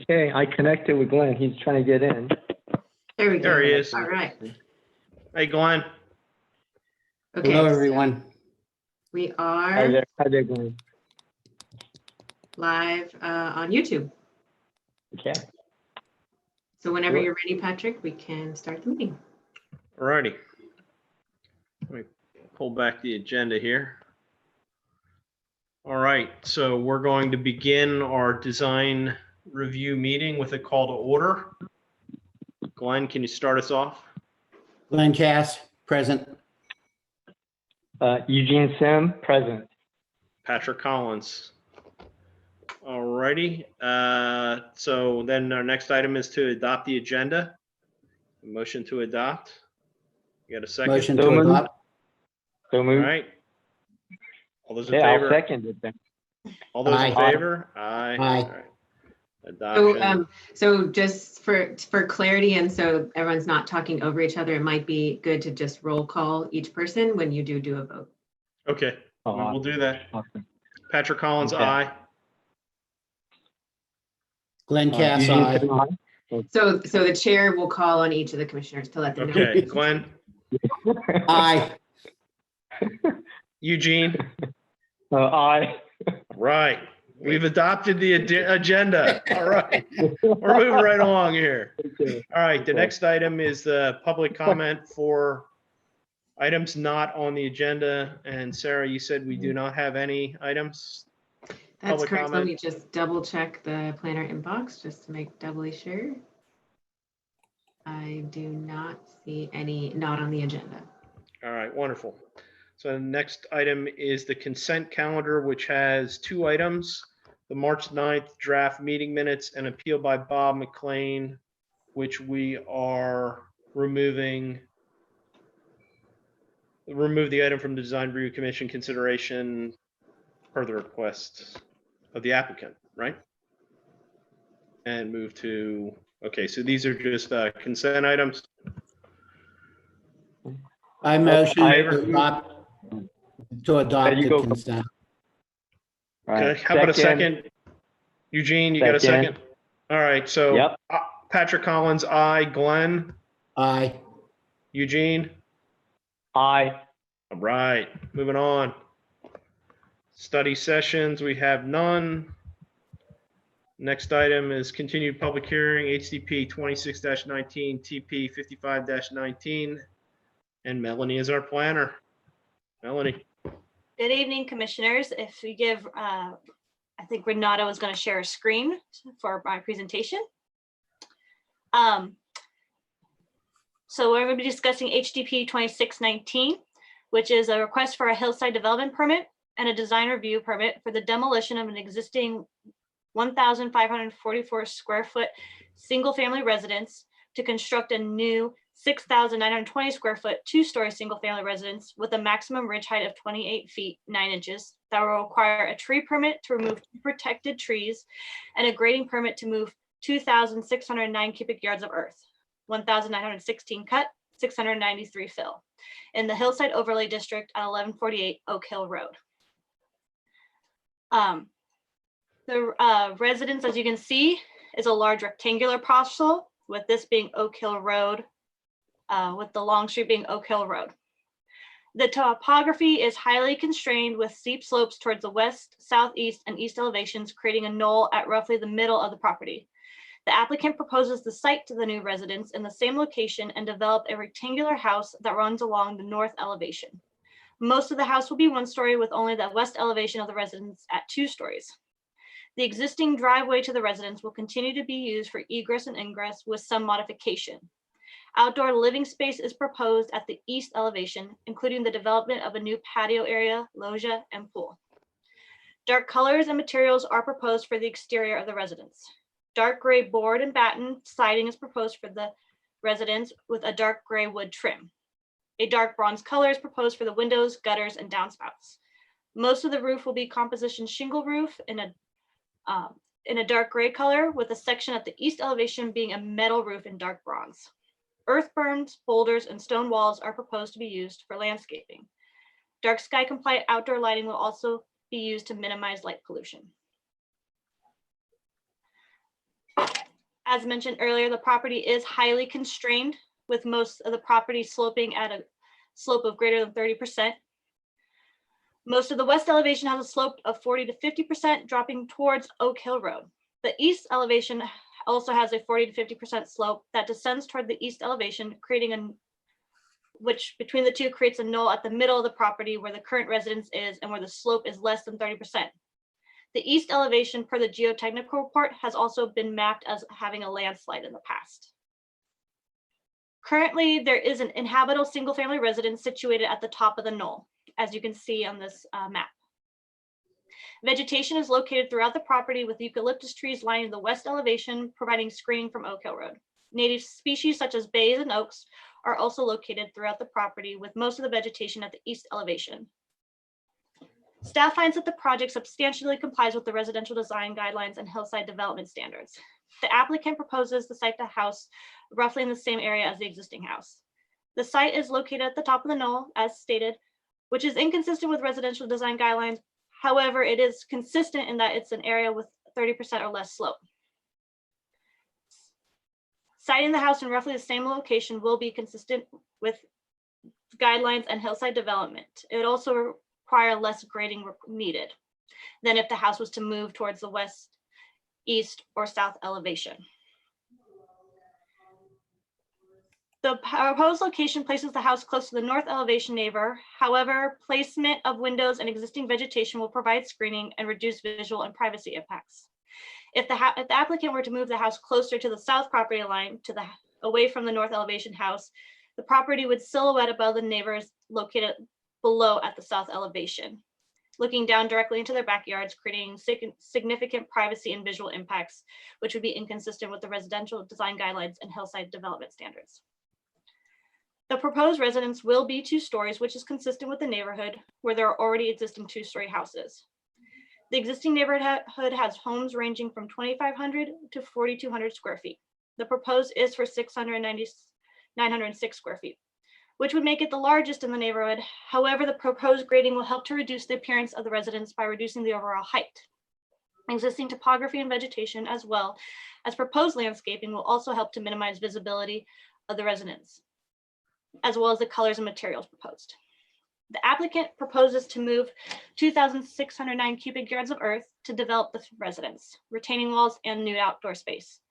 Okay, I connected with Glenn. He's trying to get in. There we go. There he is. All right. Hey, Glenn. Okay. Hello, so everyone. we Hi are there, Glenn. live on YouTube. Okay. So whenever Sure. you're ready, Patrick, we can start the meeting. Alrighty. Let me pull back the agenda here. All right, so we're going to begin our design review meeting with a call to order. Glenn, can you start us off? Glenn Cass, present. Eugene Sim, present. Patrick Collins. All righty. So then our next item is to adopt the agenda. Motion to adopt. You got a second? Motion So to moved. adopt. So All moved. right. All those in Okay, I'll favor? second it then. All those in Aye. favor? Aye. Aye. All right. Adoption. So just for clarity, and so everyone's not talking over each other, it might be good to just roll call each person when you do a vote. Okay, Oh, we'll do that. awesome. Patrick Collins, Okay. aye. Glenn Cass, Eugene aye. Sim, aye. So the chair will call on each of the commissioners to let them know. Okay, Glenn, Aye. Eugene, Aye. right. We've adopted the agenda. All right, we're moving right along here. Okay. All right, the Okay. next item is the public comment for items not on the agenda. And Sarah, you said we do not have any items? That's Public correct. Let comment. me just double check the planner inbox just to make doubly sure. I do not see any not on the agenda. All right, wonderful. So the next item is the consent calendar, which has two items: the March 9th draft meeting minutes and appeal by Bob McLean, which we are removing. Remove the item from the Design Review Commission consideration per the request of the applicant, right? And move to, okay, so these are just consent items. I motion favor? to adopt There you the go. consent. All right. Okay, how about a second? Eugene, you got a Second. second? All right, so Yep. Patrick Collins, aye. Glenn, Aye. Eugene, Aye. all right, moving on. Study sessions, we have none. Next item is continued public hearing, HDP 26-19, TP 55-19. And Melanie is our planner. Melanie. Good evening, commissioners. If we give, I think Renato is going to share a screen for my presentation. So we're going to be discussing HDP 2619, which is a request for a hillside development permit and a design review permit for the demolition of an existing 1,544 square foot single family residence to construct a new 6,920 square foot two-story single family residence with a maximum ridge height of 28 feet 9 inches that will require a tree permit to remove protected trees and a grading permit to move 2,609 cubic yards of earth, 1,916 cut, 693 fill in the Hillside Overlay District at 1148 Oak Hill Road. The residence, as you can see, is a large rectangular parcel, with this being Oak Hill Road, with the long street being Oak Hill Road. The topography is highly constrained with steep slopes towards the west, southeast, and east elevations, creating a knoll at roughly the middle of the property. The applicant proposes the site to the new residence in the same location and develop a rectangular house that runs along the north elevation. Most of the house will be 1 story with only the west elevation of the residence at 2 stories. The existing driveway to the residence will continue to be used for egress and ingress with some modification. Outdoor living space is proposed at the east elevation, including the development of a new patio area, loggia, and pool. Dark colors and materials are proposed for the exterior of the residence. Dark gray board and batten siding is proposed for the residence with a dark gray wood trim. A dark bronze color is proposed for the windows, gutters, and downspouts. Most of the roof will be composition shingle roof in a dark gray color, with a section at the east elevation being a metal roof in dark bronze. Earth berms, boulders, and stone walls are proposed to be used for landscaping. Dark sky compliant outdoor lighting will also be used to minimize light pollution. As mentioned earlier, the property is highly constrained, with most of the property sloping at a slope of greater than 30%. Most of the west elevation has a slope of 40 to 50%, dropping towards Oak Hill Road. The east elevation also has a 40 to 50% slope that descends toward the east elevation, which between the two creates a knoll at the middle of the property where the current residence is and where the slope is less than 30%. The east elevation, per the geotechnical report, has also been mapped as having a landslide in the past. Currently, there is an inhabitable single-family residence situated at the top of the knoll, as you can see on this map. Vegetation is located throughout the property with eucalyptus trees lining the west elevation, providing screening from Oak Hill Road. Native species such as bays and oaks are also located throughout the property, with most of the vegetation at the east elevation. Staff finds that the project substantially complies with the residential design guidelines and hillside development standards. The applicant proposes to site the house roughly in the same area as the existing house. The site is located at the top of the knoll, as stated, which is inconsistent with residential design guidelines. However, it is consistent in that it's an area with 30% or less slope. Siting the house in roughly the same location will be consistent with guidelines and hillside development. It would also require less grading needed than if the house was to move towards the west, east, or south elevation. The proposed location places the house close to the north elevation neighbor. However, placement of windows and existing vegetation will provide screening and reduce visual and privacy impacts. If the applicant were to move the house closer to the south property line, away from the north elevation house, the property would silhouette above the neighbors located below at the south elevation, looking down directly into their backyards, creating significant privacy and visual impacts, which would be inconsistent with the residential design guidelines and hillside development standards. The proposed residence will be 2 stories, which is consistent with the neighborhood where there are already existing 2-story houses. The existing neighborhood has homes ranging from 2,500 to 4,200 square feet. The proposed is for 906 square feet, which would make it the largest in the neighborhood. However, the proposed grading will help to reduce the appearance of the residence by reducing the overall height. Existing topography and vegetation, as well as proposed landscaping, will also help to minimize visibility of the residence, as well as the colors and materials proposed. The applicant proposes to move 2,609 cubic yards of earth to develop the residence, retaining walls, and new outdoor space.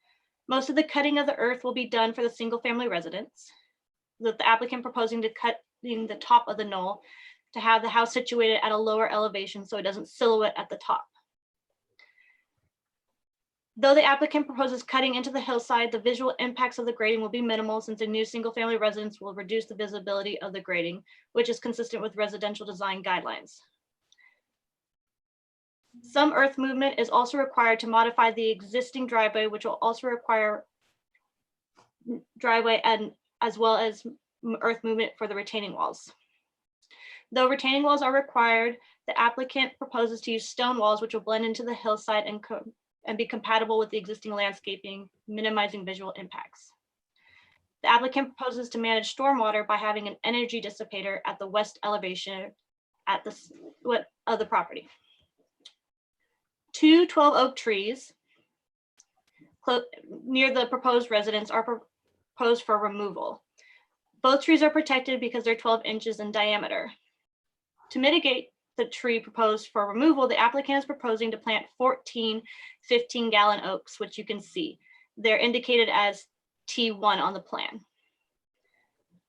Most of the cutting of the earth will be done for the single-family residence, with the applicant proposing to cut in the top of the knoll to have the house situated at a lower elevation so it doesn't silhouette at the top. Though the applicant proposes cutting into the hillside, the visual impacts of the grading will be minimal, since a new single-family residence will reduce the visibility of the grading, which is consistent with residential design guidelines. Some earth movement is also required to modify the existing driveway, which will also require driveway and as well as earth movement for the retaining walls. Though retaining walls are required, the applicant proposes to use stone walls, which will blend into the hillside and be compatible with the existing landscaping, minimizing visual impacts. The applicant proposes to manage stormwater by having an energy dissipator at the west elevation of the property. 2 12 oak trees near the proposed residence are proposed for removal. Both trees are protected because they're 12 inches in diameter. To mitigate the tree proposed for removal, the applicant is proposing to plant 14 15-gallon oaks, which you can see. They're indicated as T1 on the plan,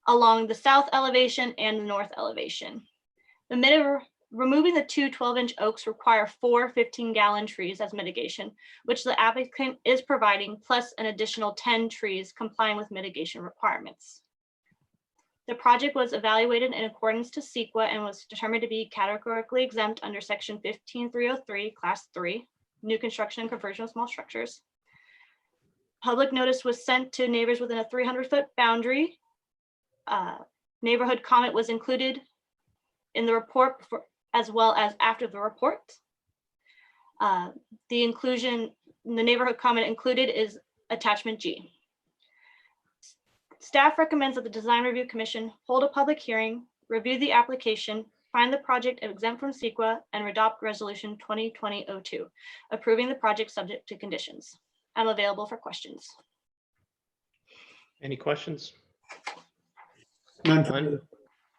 along the south elevation and the north elevation. Removing the 2 12-inch oaks require 4 15-gallon trees as mitigation, which the applicant is providing, plus an additional 10 trees complying with mitigation requirements. The project was evaluated in accordance to CEQA and was determined to be categorically exempt under section 15303, class 3, new construction and conversion of small structures. Public notice was sent to neighbors within a 300-foot boundary. Neighborhood comment was included in the report as well as after the report. The neighborhood comment included is attachment G. Staff recommends that the Design Review Commission hold a public hearing, review the application, find the project exempt from CEQA, and adopt Resolution 2020-02, approving the project subject to conditions. I'm available for questions. Any questions? None for me. None?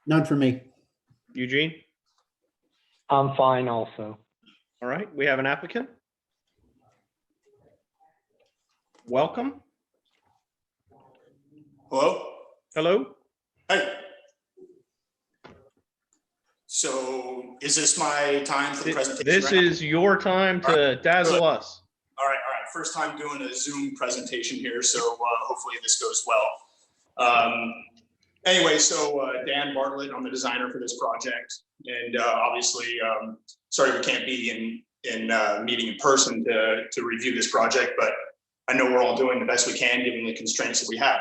None for me. Eugene? I'm fine also. All right, we have an applicant. Welcome. Hello? Hello? Hey. So is this my time for the presentation? This right now? is your time to dazzle us. All right. First time doing a Zoom presentation here, so hopefully this goes well. Anyway, so Dan Bartlett, I'm the designer for this project. And obviously, sorry we can't be in meeting in person to review this project, but I know we're all doing the best we can given the constraints that we have.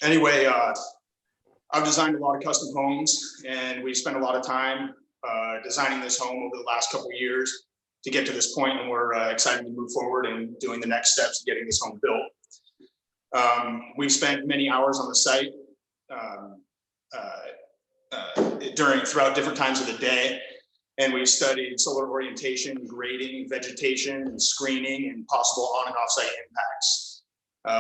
Anyway, I've designed a lot of custom homes, and we spent a lot of time designing this home over the last couple of years to get to this point, and we're excited to move forward and doing the next steps to getting this home built. We've spent many hours on the site throughout different times of the day, and we've studied solar orientation, grading, vegetation, and screening, and possible on and off site impacts.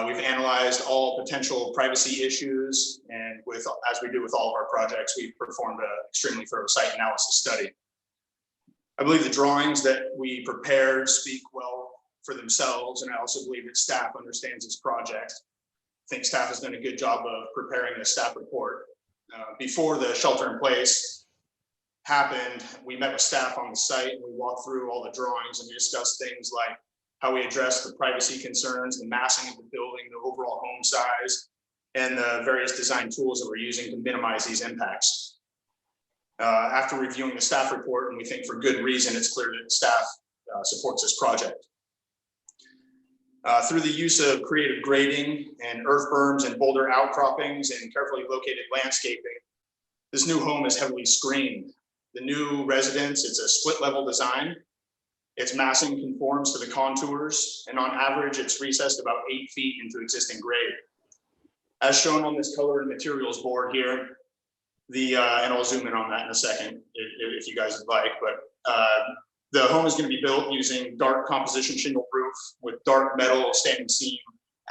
We've analyzed all potential privacy issues, and as we do with all of our projects, we've performed an extremely thorough site analysis study. I believe the drawings that we prepared speak well for themselves, and I also believe that staff understands this project. I think staff has done a good job of preparing the staff report. Before the shelter in place happened, we met with staff on the site, and we walked through all the drawings, and we discussed things like how we address the privacy concerns, the massing of the building, the overall home size, and the various design tools that we're using to minimize these impacts. After reviewing the staff report, and we think for good reason, it's clear that staff supports this project. Through the use of creative grading and earth berms and boulder outcroppings and carefully located landscaping, this new home is heavily screened. The new residence, it's a split level design. Its massing conforms to the contours, and on average, it's recessed about 8 feet into existing grade. As shown on this color and materials board here, and I'll zoom in on that in a second if you guys would like, but the home is going to be built using dark composition shingle roof with dark metal standing seam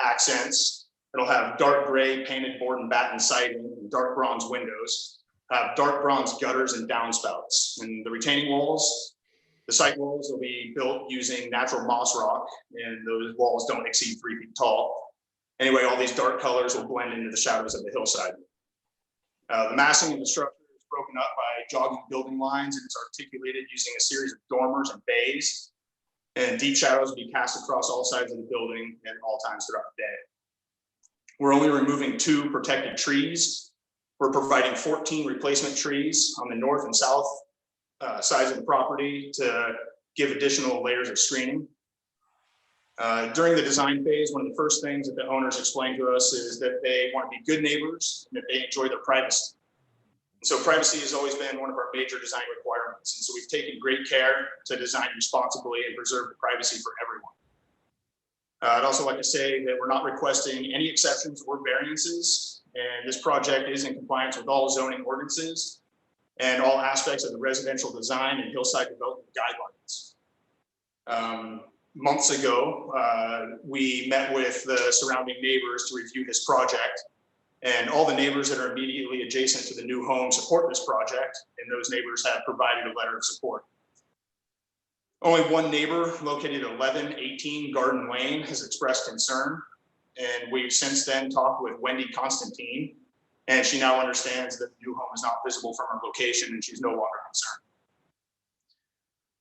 accents. It'll have dark gray painted board and batten siding and dark bronze windows, have dark bronze gutters and downspouts. And the retaining walls, the site walls will be built using natural moss rock, and those walls don't exceed 3 feet tall. Anyway, all these dark colors will blend into the shadows of the hillside. The massing of the structure is broken up by jogging building lines, and it's articulated using a series of dormers and bays. And deep shadows will be cast across all sides of the building at all times throughout the day. We're only removing 2 protected trees. We're providing 14 replacement trees on the north and south sides of the property to give additional layers of screening. During the design phase, one of the first things that the owners explained to us is that they want to be good neighbors and that they enjoy their privacy. So privacy has always been one of our major design requirements. And so we've taken great care to design responsibly and preserve the privacy for everyone. I'd also like to say that we're not requesting any exceptions or variances, and this project is in compliance with all zoning ordinances and all aspects of the residential design and hillside development guidelines. Months ago, we met with the surrounding neighbors to review this project, and all the neighbors that are immediately adjacent to the new home support this project, and those neighbors have provided a letter of support. Only one neighbor located at 1118 Garden Lane has expressed concern, and we've since then talked with Wendy Constantine, and she now understands that the new home is not visible from her location, and she's no longer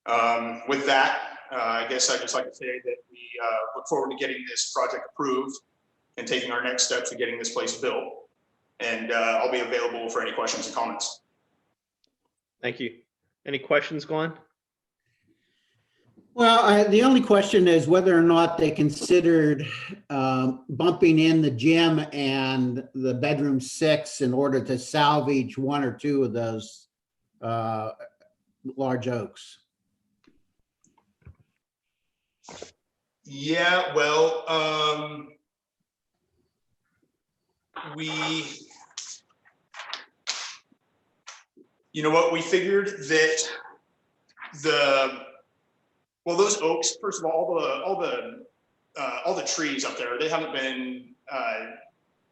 concerned. With that, I guess I'd just like to say that we look forward to getting this project approved and taking our next steps to getting this place built. And I'll be available for any questions and comments. Thank you. Any questions, Glenn? Well, the only question is whether or not they considered bumping in the gym and the bedroom 6 in order to salvage 1 or 2 of those large oaks. Yeah, well, you know what, we figured that those oaks, first of all the all the trees up there, they haven't been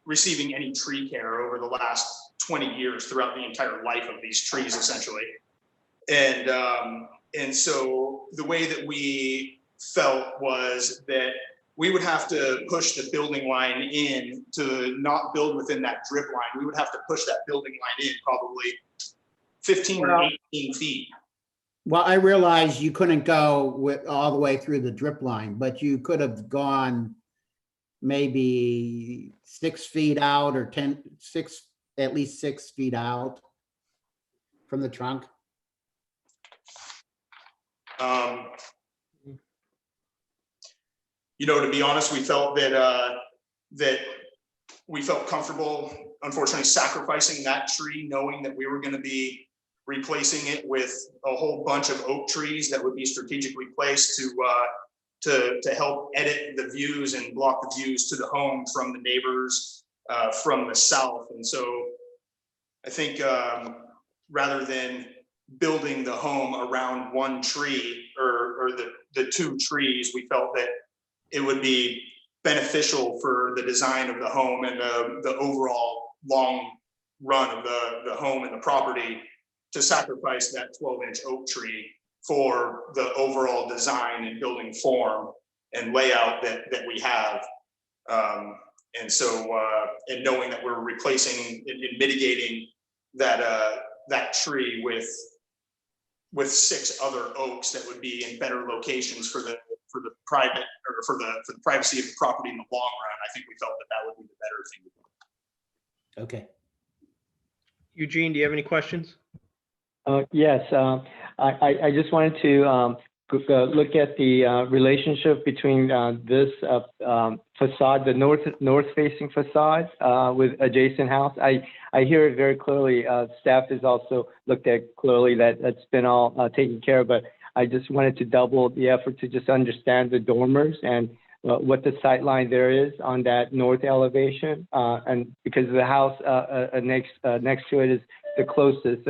receiving any tree care over the last 20 years throughout the entire life of these trees, essentially. And so the way that we felt was that we would have to push the building line in to not build within that drip line. We would have to push that building line in probably 15 or 18 feet. Well, I realize you couldn't go with all the way through the drip line, but you could have gone maybe 6 feet out or at least 6 feet out from the trunk. You know, to be honest, we felt that we felt comfortable, unfortunately, sacrificing that tree, knowing that we were going to be replacing it with a whole bunch of oak trees that would be strategically placed to help edit the views and block the views to the home from the neighbors from the south. And so I think rather than building the home around one tree or the 2 trees, we felt that it would be beneficial for the design of the home and the overall long run of the home and the property to sacrifice that 12-inch oak tree for the overall design and building form and layout that we have. And so, and knowing that we're replacing and mitigating that tree with 6 other oaks that would be in better locations for the private or for the privacy of the property in the long run, I think we felt that would be the better thing to do. Okay. Eugene, do you have any questions? Yes, I just wanted to look at the relationship between this facade, the north-facing facade with adjacent house. I hear it very clearly. Staff has also looked at clearly that's been all taken care of, but I just wanted to double the effort to just understand the dormers and what the sight line there is on that north elevation. And because the house next to it is the closest.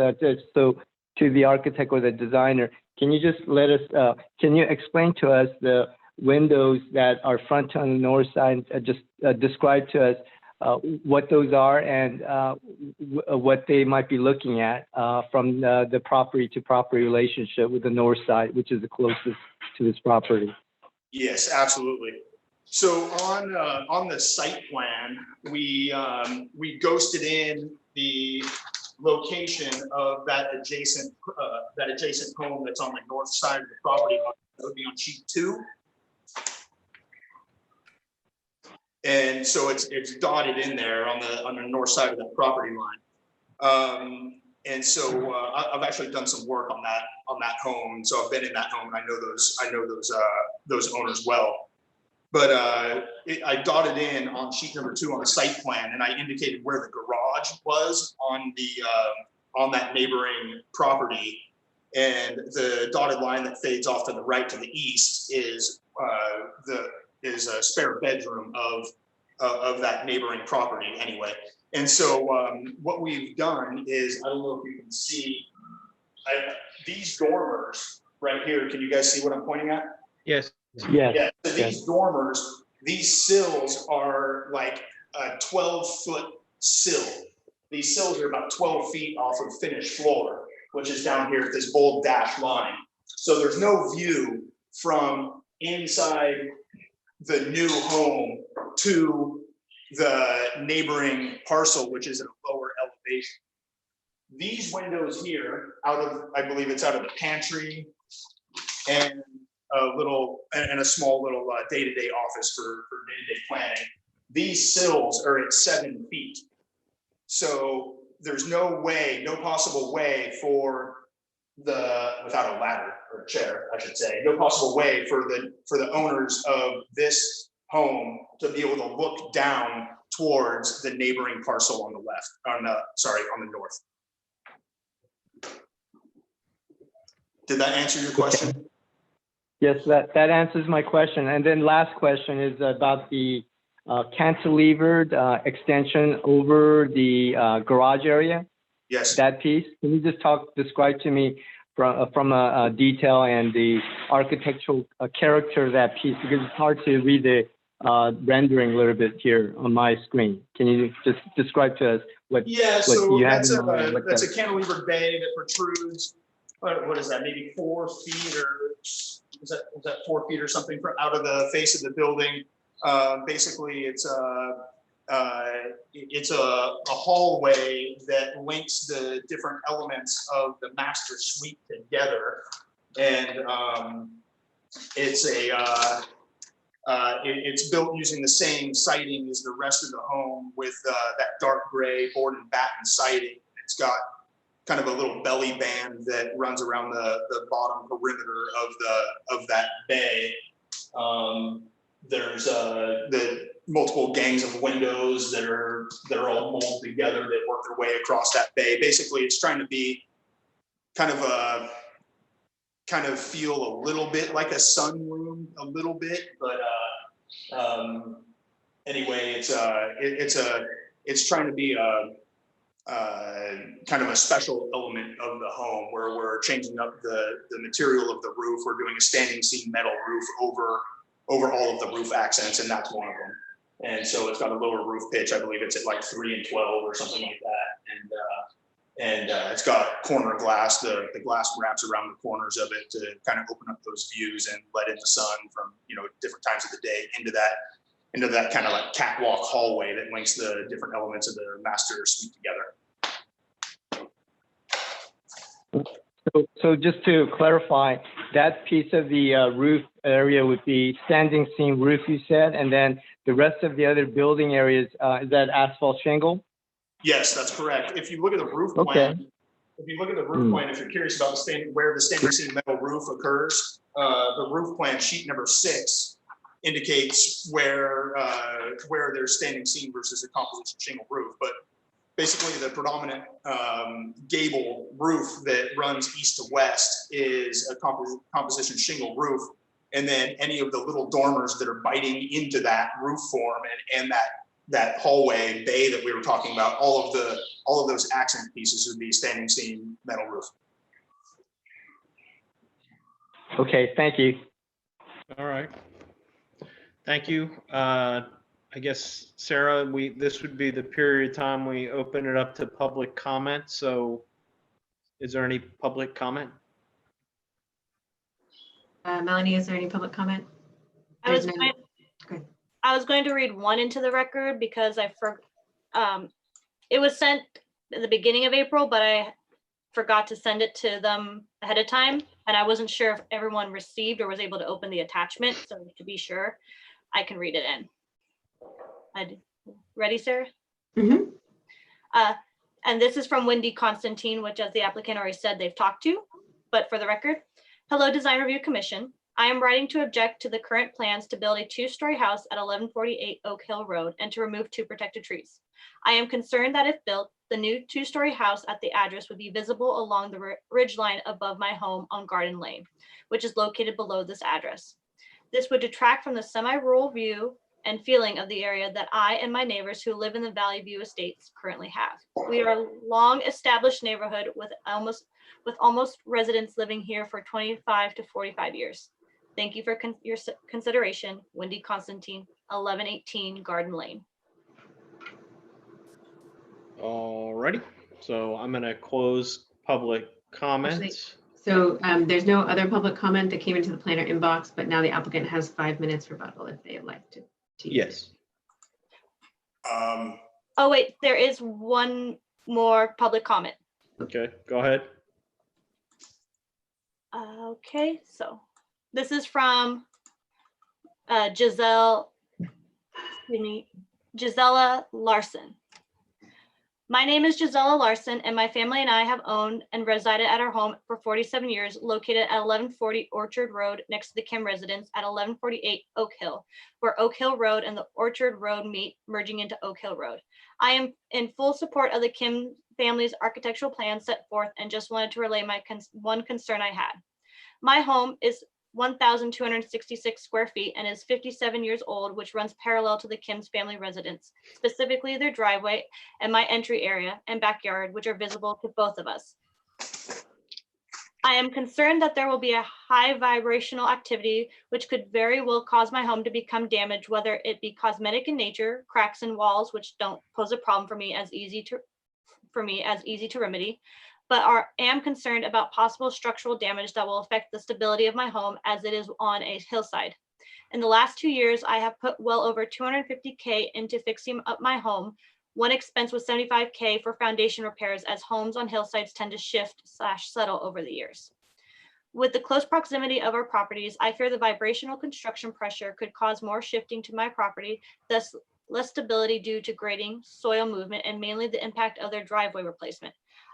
So to the architect or the designer, can you just can you explain to us the windows that are fronted on the north side? Just describe to us what those are and what they might be looking at from the property to property relationship with the north side, which is the closest to this property. Yes, absolutely. So on the site plan, we ghosted in the location of that adjacent home that's on the north side of the property. That would be on sheet 2. And so it's dotted in there on the north side of that property line. And so I've actually done some work on that home. So I've been in that home and I know those owners well. But I dotted in on sheet number 2 on the site plan, and I indicated where the garage was on that neighboring property. And the dotted line that fades off to the right to the east is a spare bedroom of that neighboring property anyway. And so what we've done is, I don't know if you can see these dormers right here. Can you guys see what I'm pointing at? Yes. Yes. Yeah, so these dormers, these sills are like a 12-foot sill. These sills are about 12 feet off of finished floor, which is down here at this bold dashed line. So there's no view from inside the new home to the neighboring parcel, which is at a lower elevation. These windows here, I believe it's out of the pantry and a small little day-to-day office for day-to-day planning. These sills are at 7 feet. So there's no possible way for without a ladder or a chair, I should say, no possible way for the owners of this home to be able to look down towards the neighboring parcel on the left, on the north. Did that answer your question? Yes, that answers my question. And then last question is about the cantilevered extension over the garage area. Yes. That piece. Can you just describe to me from a detail and the architectural character of that piece, because it's hard to read the rendering a little bit here on my screen. Can you just describe to us what So you have that's in mind? a cantilever bay that protrudes. What is that? Maybe 4 feet, or is that 4 feet or something out of the face of the building? Basically, it's a hallway that links the different elements of the master suite together, and it's built using the same siding as the rest of the home, with that dark gray board and batten siding. It's got kind of a little belly band that runs around the bottom perimeter of that bay. There's the multiple gangs of windows that are all molded together that work their way across that bay. Basically, it's trying to be kind of feel a little bit like a sunroom, a little bit, but anyway, it's trying to be a kind of a special element of the home, where we're changing up the material of the roof. We're doing a standing seam metal roof over all of the roof accents, and that's one of them. And so it's got a lower roof pitch. I believe it's at like 3 and 12 or something like that. And it's got corner glass. The glass wraps around the corners of it to kind of open up those views and let in the sun from, different times of the day into that kind of like catwalk hallway that links the different elements of the master suite together. So just to clarify, that piece of the roof area would be standing seam roof, you said, and then the rest of the other building areas, is that asphalt shingle? Yes, that's correct. If you look at the roof plan, if you're curious about where the standing seam metal roof occurs, the roof plan sheet number 6 indicates where there's standing seam versus a composition shingle roof. But basically, the predominant gable roof that runs east to west is a composition shingle roof, and then any of the little dormers that are biting into that roof form and that hallway bay that we were talking about, all of those accent pieces would be standing seam metal roof. Okay, thank you. All right. Thank you. I guess, Sarah, this would be the period of time we open it up to public comment. So is there any public comment? Melanie, is there any public comment? I was Good. going to read one into the record because it was sent at the beginning of April, but I forgot to send it to them ahead of time, and I wasn't sure if everyone received or was able to open the attachment. So to be sure, I can read it in. Ready, Sarah? Mm-hmm. And this is from Wendy Constantine, which, as the applicant already said, they've talked to. But for the record, hello, Design Review Commission. I am writing to object to the current plans to build a 2-story house at 1148 Oak Hill Road and to remove 2 protected trees. I am concerned that if built, the new 2-story house at the address would be visible along the ridge line above my home on Garden Lane, which is located below this address. This would detract from the semi-rural view and feeling of the area that I and my neighbors who live in the Valley View Estates currently have. We are a long-established neighborhood with almost residents living here for 25 to 45 years. Thank you for your consideration. Wendy Constantine, 1118 Garden Lane. All righty. So I'm going to close public comments. So there's no other public comment that came into the planner inbox, but now the applicant has 5 minutes rebuttal if they would like to. Yes. Oh, wait, there is one more public comment. Okay, go ahead. Okay, so this is from Gisella Larson. My name is Gisella Larson, and my family and I have owned and resided at our home for 47 years, located at 1140 Orchard Road, next to the Kim residence at 1148 Oak Hill, where Oak Hill Road and the Orchard Road meet, merging into Oak Hill Road. I am in full support of the Kim family's architectural plan set forth, and just wanted to relay my one concern I had. My home is 1,266 square feet and is 57 years old, which runs parallel to the Kim's family residence, specifically their driveway and my entry area and backyard, which are visible to both of us. I am concerned that there will be a high vibrational activity which could very well cause my home to become damaged, whether it be cosmetic in nature, cracks in walls, which don't pose a problem for me as easy to remedy, but am concerned about possible structural damage that will affect the stability of my home as it is on a hillside. In the last 2 years, I have put well over $250K into fixing up my home. One expense was $75K for foundation repairs, as homes on hillsides tend to shift/settle over the years. With the close proximity of our properties, I fear the vibrational construction pressure could cause more shifting to my property, thus less stability due to grading, soil movement, and mainly the impact of their driveway replacement.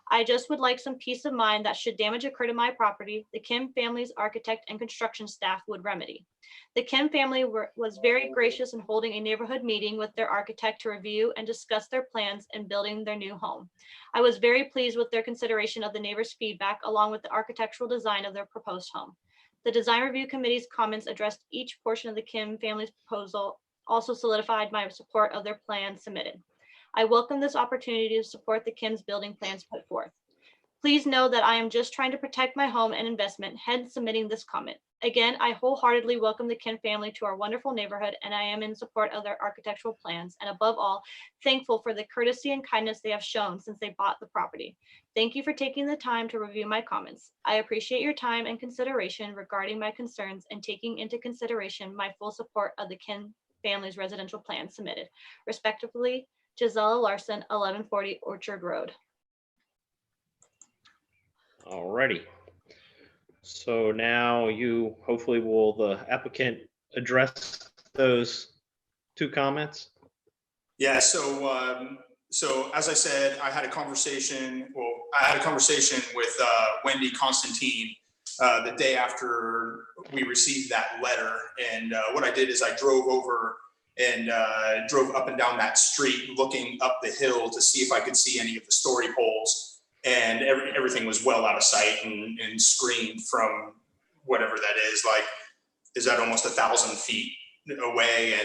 I just would like some peace of mind that should damage occur to my property, the Kim family's architect and construction staff would remedy. The Kim family was very gracious in holding a neighborhood meeting with their architect to review and discuss their plans in building their new home. I was very pleased with their consideration of the neighbors' feedback along with the architectural design of their proposed home. The design review committee's comments addressed each portion of the Kim family's proposal, also solidified my support of their plan submitted. I welcome this opportunity to support the Kim's building plans put forth. Please know that I am just trying to protect my home and investment, hence submitting this comment. Again, I wholeheartedly welcome the Kim family to our wonderful neighborhood, and I am in support of their architectural plans, and above all, thankful for the courtesy and kindness they have shown since they bought the property. Thank you for taking the time to review my comments. I appreciate your time and consideration regarding my concerns and taking into consideration my full support of the Kim family's residential plan submitted. Respectively, Gisela Larson, 1140 Orchard Road. Alrighty. So now you hopefully will, the applicant, address those two comments? Yeah, so as I said, I had a conversation with Wendy Constantine the day after we received that letter. And what I did is I drove over and drove up and down that street, looking up the hill to see if I could see any of the story poles. And everything was well out of sight and screened from whatever that is. Like, is that almost 1,000 feet away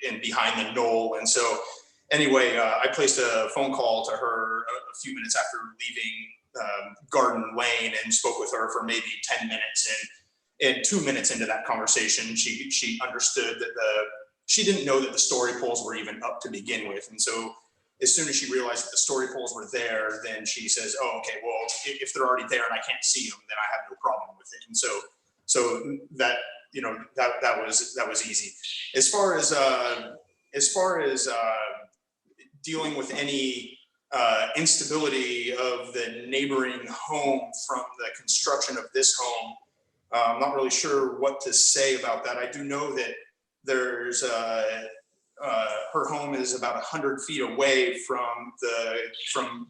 and behind the knoll? And so anyway, I placed a phone call to her a few minutes after leaving Garden Lane and spoke with her for maybe 10 minutes. And 2 minutes into that conversation, she understood that she didn't know that the story poles were even up to begin with. And so as soon as she realized that the story poles were there, then she says, oh, okay, well, if they're already there and I can't see them, then I have no problem with it. And so that, you know, that was easy. As far as dealing with any instability of the neighboring home from the construction of this home, I'm not really sure what to say about that. I do know that there's her home is about 100 feet away from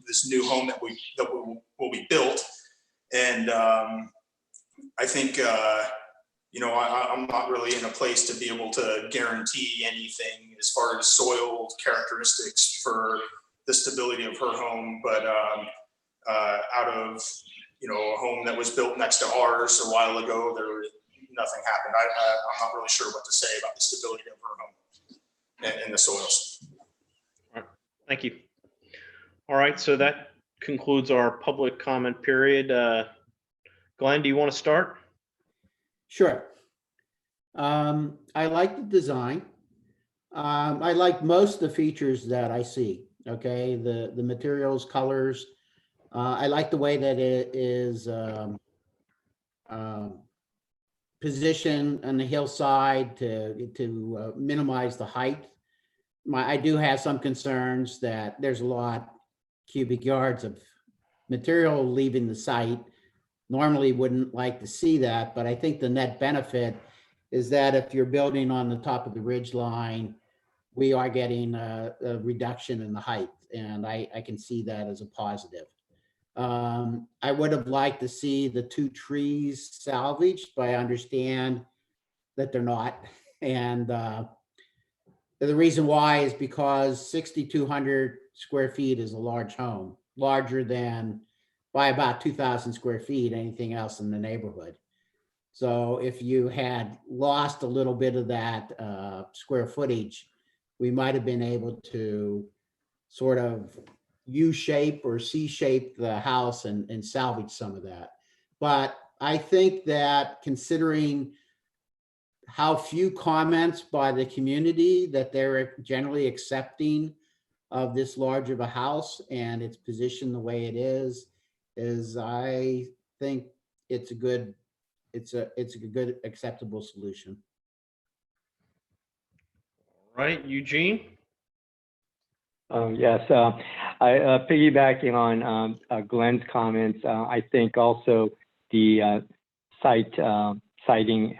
this new home that will be built, and I think you know, I'm not really in a place to be able to guarantee anything as far as soil characteristics for the stability of her home, but out of, you know, a home that was built next to ours a while ago, nothing happened. I'm not really sure what to say about the stability of her home and the soils. All right. Thank you. All right, so that concludes our public comment period. Glenn, do you want to start? Sure. I like the design. I like most of the features that I see. Okay, the materials, colors. I like the way that it is positioned on the hillside to minimize the height. I do have some concerns that there's a lot cubic yards of material leaving the site. Normally wouldn't like to see that, but I think the net benefit is that if you're building on the top of the ridge line, we are getting a reduction in the height, and I can see that as a positive. I would have liked to see the 2 trees salvaged, but I understand that they're not. And the reason why is because 6,200 square feet is a large home, larger than by about 2,000 square feet, anything else in the neighborhood. So if you had lost a little bit of that square footage, we might have been able to sort of U-shape or C-shape the house and salvage some of that. But I think that considering how few comments by the community that they're generally accepting of this large of a house and its position the way it is I think it's a good acceptable solution. Right, Eugene? Yes, piggybacking on Glenn's comments, I think also the siting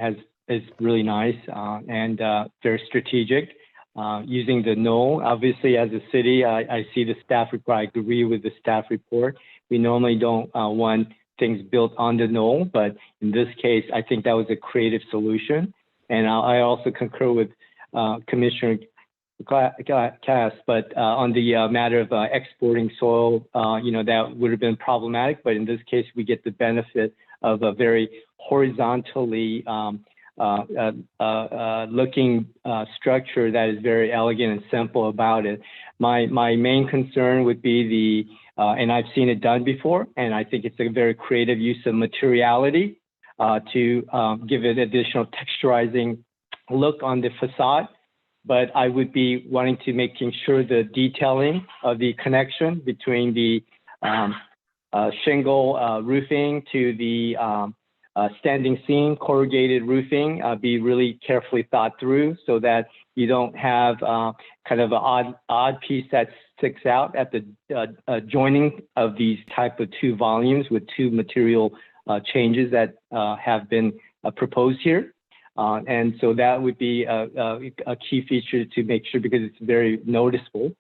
is really nice and very strategic. Using the knoll, obviously, as a city, I see the staff report. I agree with the staff report. We normally don't want things built on the knoll, but in this case, I think that was a creative solution. And I also concur with Commissioner Cass, but on the matter of exporting soil, that would have been problematic. But in this case, we get the benefit of a very horizontally looking structure that is very elegant and simple about it. My main concern would be and I've seen it done before, and I think it's a very creative use of materiality to give it additional texturizing look on the facade. But I would be wanting to making sure the detailing of the connection between the shingle roofing to the standing seam corrugated roofing be really carefully thought through, so that you don't have kind of an odd piece that sticks out at the joining of these type of two volumes with two material changes that have been proposed here. And so that would be a key feature to make sure, because it's very noticeable.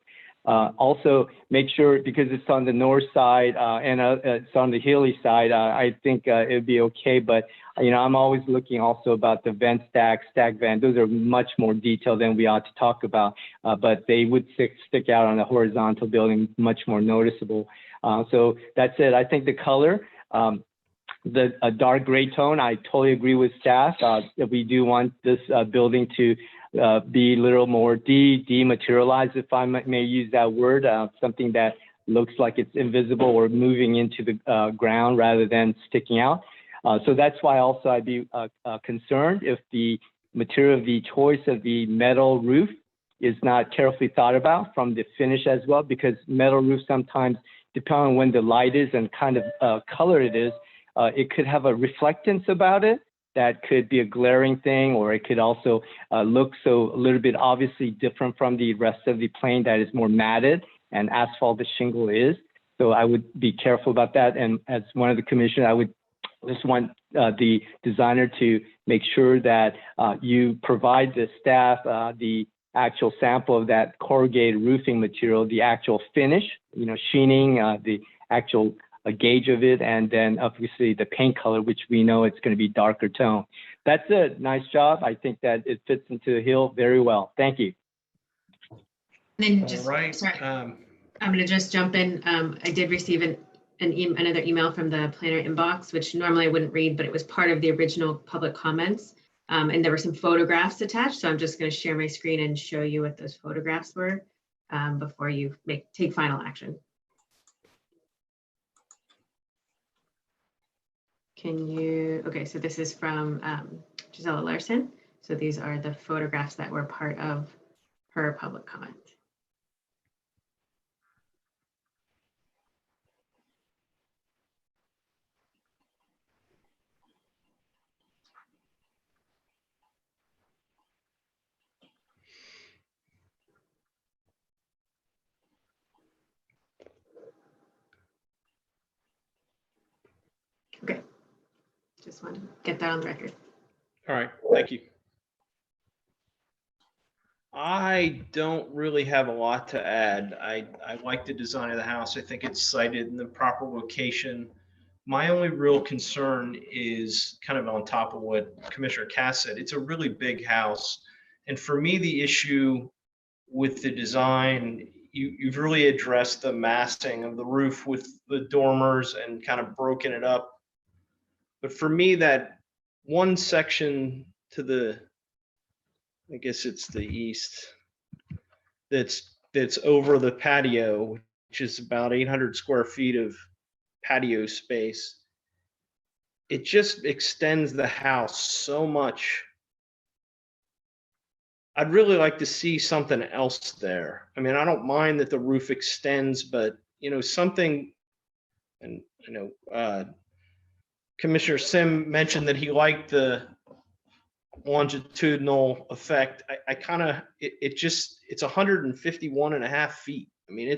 Also, make sure, because it's on the north side and it's on the hilly side, I think it would be okay. But, I'm always looking also about the vent stack vent. Those are much more detailed than we ought to talk about, but they would stick out on the horizontal building, much more noticeable. So that's it. I think the color, the dark gray tone, I totally agree with staff. We do want this building to be a little more dematerialized, if I may use that word, something that looks like it's invisible or moving into the ground rather than sticking out. So that's why also I'd be concerned if the material of the choice of the metal roof is not carefully thought about from the finish as well, because metal roof sometimes, depending on when the light is and kind of color it is, it could have a reflectance about it that could be a glaring thing, or it could also look so a little bit obviously different from the rest of the plane that is more matted and asphalted shingle is. So I would be careful about that. And as one of the commissioners, I would just want the designer to make sure that you provide the staff the actual sample of that corrugated roofing material, the actual finish, sheening, the actual a gauge of it, and then obviously the paint color, which we know it's going to be darker tone. That's it. Nice job. I think that it fits into the hill very well. Thank you. And then just, All right. sorry, I'm going to just jump in. I did receive another email from the planner inbox, which normally I wouldn't read, but it was part of the original public comments. And there were some photographs attached. So I'm just going to share my screen and show you what those photographs were before you take final action. Okay, so this is from Gisela Larson. So these are the photographs that were part of her public comment. Okay, just want to get that on the record. All right, thank you. I don't really have a lot to add. I like the design of the house. I think it's sited in the proper location. My only real concern is kind of on top of what Commissioner Cass said. It's a really big house. And for me, the issue with the design, you've really addressed the massing of the roof with the dormers and kind of broken it up. But for me, that one section to the, I guess it's the east, that's over the patio, which is about 800 square feet of patio space. it just extends the house so much. I'd really like to see something else there. I mean, I don't mind that the roof extends, but something, and Commissioner Sim mentioned that he liked the longitudinal effect. I kind of, it's 151.5 feet. I mean, I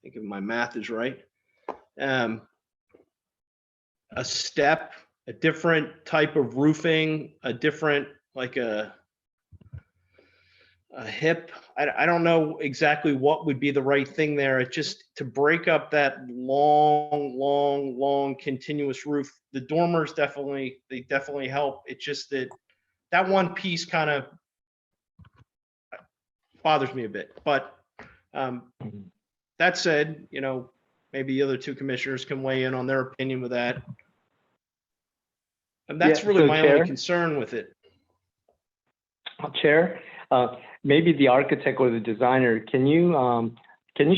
think if my math is right. A step, a different type of roofing, a different, like a hip. I don't know exactly what would be the right thing there. It just to break up that long continuous roof. The dormers definitely help. It's just that one piece kind of bothers me a bit. But that said, maybe the other two commissioners can weigh in on their opinion with that. And that's really my only concern with it. Chair, maybe the architect or the designer, can you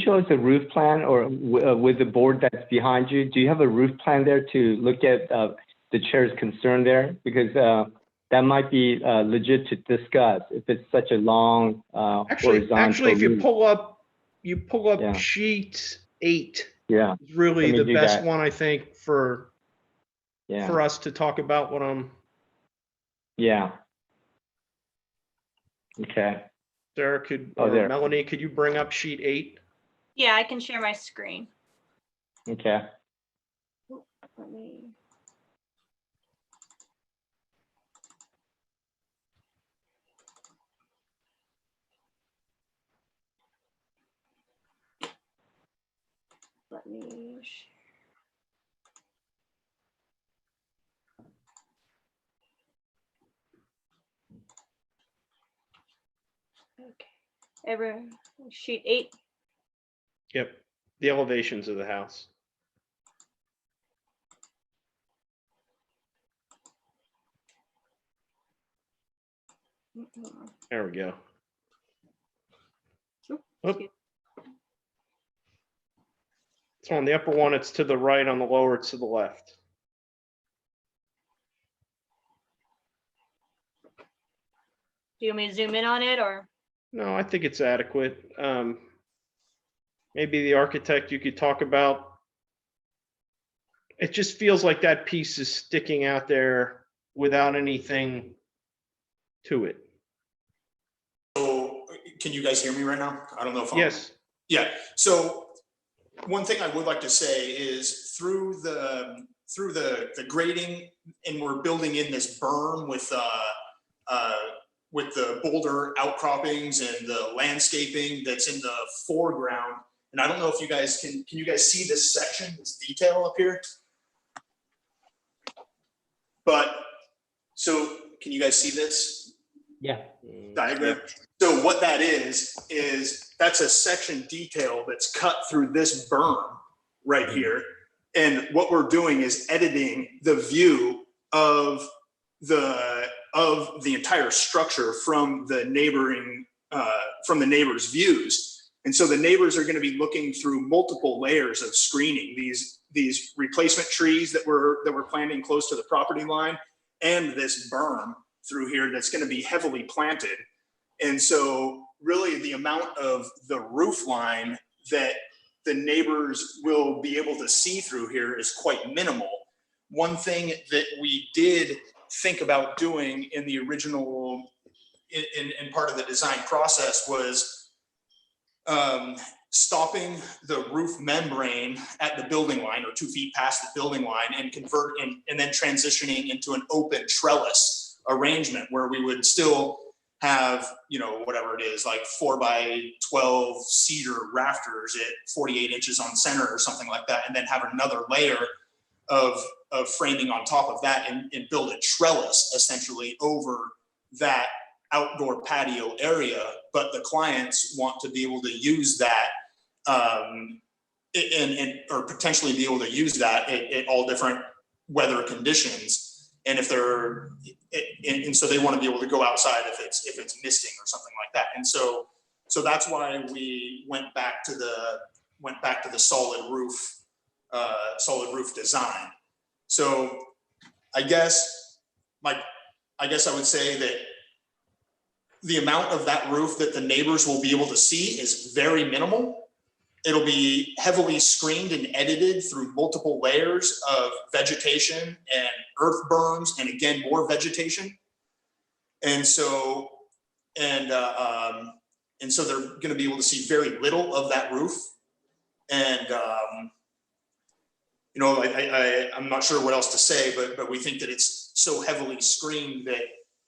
show us a roof plan, or with the board that's behind you? Do you have a roof plan there to look at the chair's concern there? Because that might be legit to discuss if it's such a long horizontal. Actually, if you roof. pull up sheet 8. Yeah, it's really the best one, I think, for for us to talk about what I'm. Yeah. Okay. Sarah, or Melanie, could you bring up sheet 8? Yeah, I can share my screen. Okay. Let me. Okay. Sheet 8. Yep. The elevations of the house. There we go. Oh. So on the upper one, it's to the right. On the lower, it's to the left. Do you want me to zoom in on it, or? No, I think it's adequate. Maybe the architect, you could talk about. It just feels like that piece is sticking out there without anything to it. So can you guys hear me right now? I don't know if I'm. Yes. Yeah. So one thing I would like to say is through the grading, and we're building in this berm with the boulder outcroppings and the landscaping that's in the foreground. And I don't know if you guys can you guys see this section, this detail up here? But so can you guys see this? Yeah. Diagram. So what that is that's a section detail that's cut through this berm right here. And what we're doing is editing the view of the entire structure from the neighbor's views. And so the neighbors are going to be looking through multiple layers of screening, these replacement trees that we're planting close to the property line, and this berm through here that's going to be heavily planted. And so really the amount of the roof line that the neighbors will be able to see through here is quite minimal. One thing that we did think about doing in the original, in part of the design process, was stopping the roof membrane at the building line, or 2 feet past the building line, and and then transitioning into an open trellis arrangement where we would still have, whatever it is, like 4x12 cedar rafters at 48 inches on center or something like that, and then have another layer of framing on top of that, and build a trellis essentially over that outdoor patio area. But the clients want to be able to use that or potentially be able to use that at all different weather conditions. And if and so they want to be able to go outside if it's misting or something like that. And so that's why we went back to the solid roof design. So I guess I would say that the amount of that roof that the neighbors will be able to see is very minimal. It'll be heavily screened and edited through multiple layers of vegetation and earth berms, and again, more vegetation. And so they're going to be able to see very little of that roof. And, I'm not sure what else to say, but we think that it's so heavily screened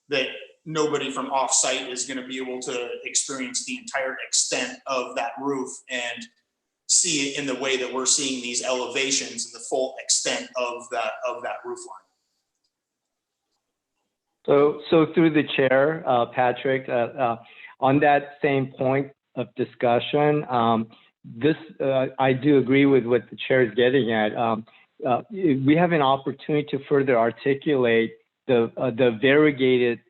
that nobody from off-site is going to be able to experience the entire extent of that roof and see it in the way that we're seeing these elevations and the full extent of that roof line. So through the chair, Patrick, on that same point of discussion, I do agree with what the chair is getting at. We have an opportunity to further articulate the variegated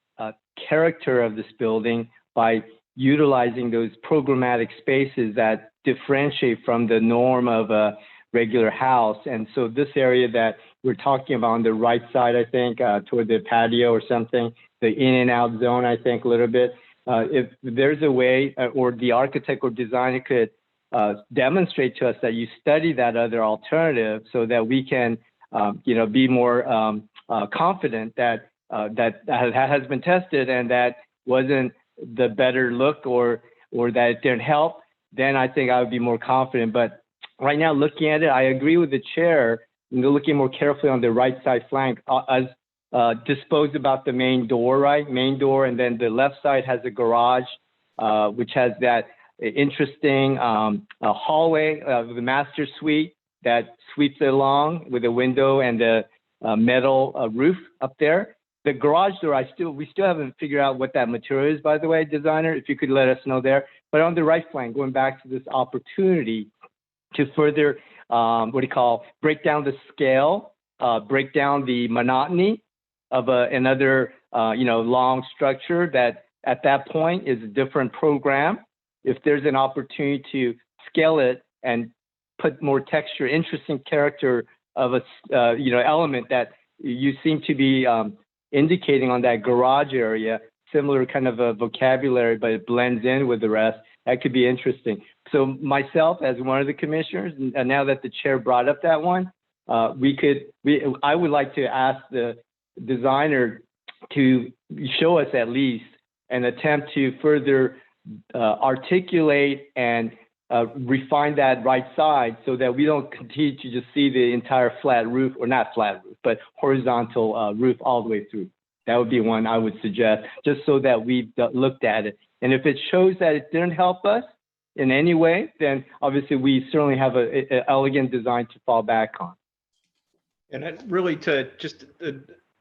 character of this building by utilizing those programmatic spaces that differentiate from the norm of a regular house. And so this area that we're talking about on the right side, I think, toward the patio or something, the in and out zone, I think a little bit, if there's a way or the architect or designer could demonstrate to us that you study that other alternative so that we can, be more confident that that has been tested and that wasn't the better look or that it didn't help, then I think I would be more confident. But right now, looking at it, I agree with the chair. Looking more carefully on the right side flank, as disposed about the main door, right? Main door, and then the left side has a garage, which has that interesting hallway of the master suite that sweeps along with a window and a metal roof up there. The garage door, we still haven't figured out what that material is, by the way, designer, if you could let us know there. But on the right flank, going back to this opportunity to further, break down the scale, break down the monotony of another, long structure that at that point is a different program. If there's an opportunity to scale it and put more texture, interesting character of a, element that you seem to be indicating on that garage area, similar kind of a vocabulary, but it blends in with the rest. That could be interesting. So myself, as one of the commissioners, and now that the chair brought up that one, I would like to ask the designer to show us at least an attempt to further articulate and refine that right side so that we don't continue to just see the entire flat roof, or not flat roof, but horizontal roof all the way through. That would be one I would suggest, just so that we've looked at it. And if it shows that it didn't help us in any way, then obviously we certainly have an elegant design to fall back on. And really to just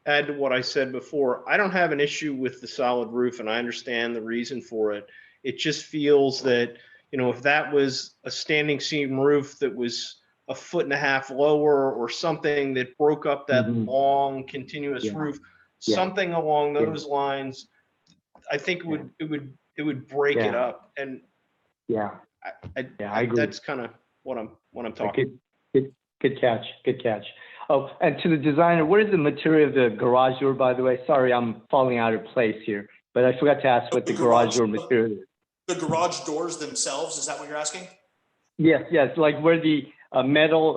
add to what I said before, I don't have an issue with the solid roof, and I understand the reason for it. It just feels that, if that was a standing seam roof that was 1.5 feet lower or something that broke up that long continuous roof, something along those lines, I think it would break it up. And I agree. That's kind of what I'm talking. Good catch. Oh, and to the designer, what is the material of the garage door, by the way? Sorry, I'm falling out of place here, but I forgot to ask what the garage door material is. The garage doors themselves, is that what you're asking? Yes, like where the metal,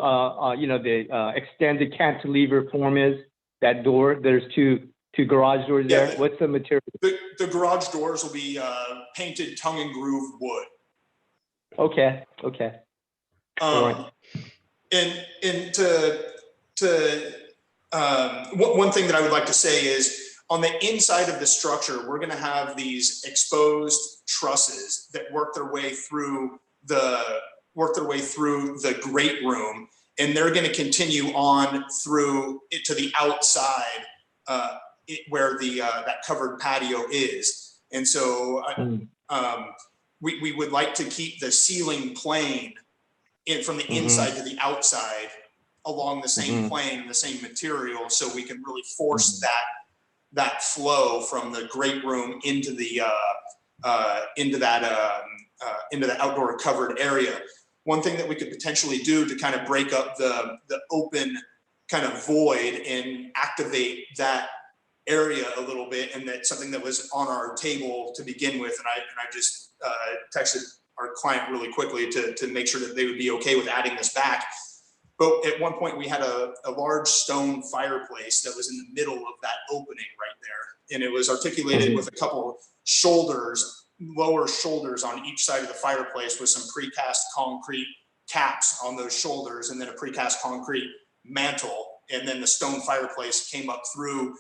the extended cantilever form is, that door, there's two garage doors there. What's the material? The garage doors will be painted tongue and groove wood. Okay. And one thing that I would like to say is, on the inside of the structure, we're going to have these exposed trusses that work their way through the great room, and they're going to continue on through it to the outside, where that covered patio is. And so we would like to keep the ceiling plane from the inside to the outside along the same plane, the same material, so we can really force that flow from the great room into the outdoor covered area. One thing that we could potentially do to kind of break up the open kind of void and activate that area a little bit. And that's something that was on our table to begin with. And I just texted our client really quickly to make sure that they would be okay with adding this back. But at one point we had a large stone fireplace that was in the middle of that opening right there. And it was articulated with a couple shoulders, lower shoulders on each side of the fireplace with some precast concrete caps on those shoulders, and then a precast concrete mantle. And then the stone fireplace came up through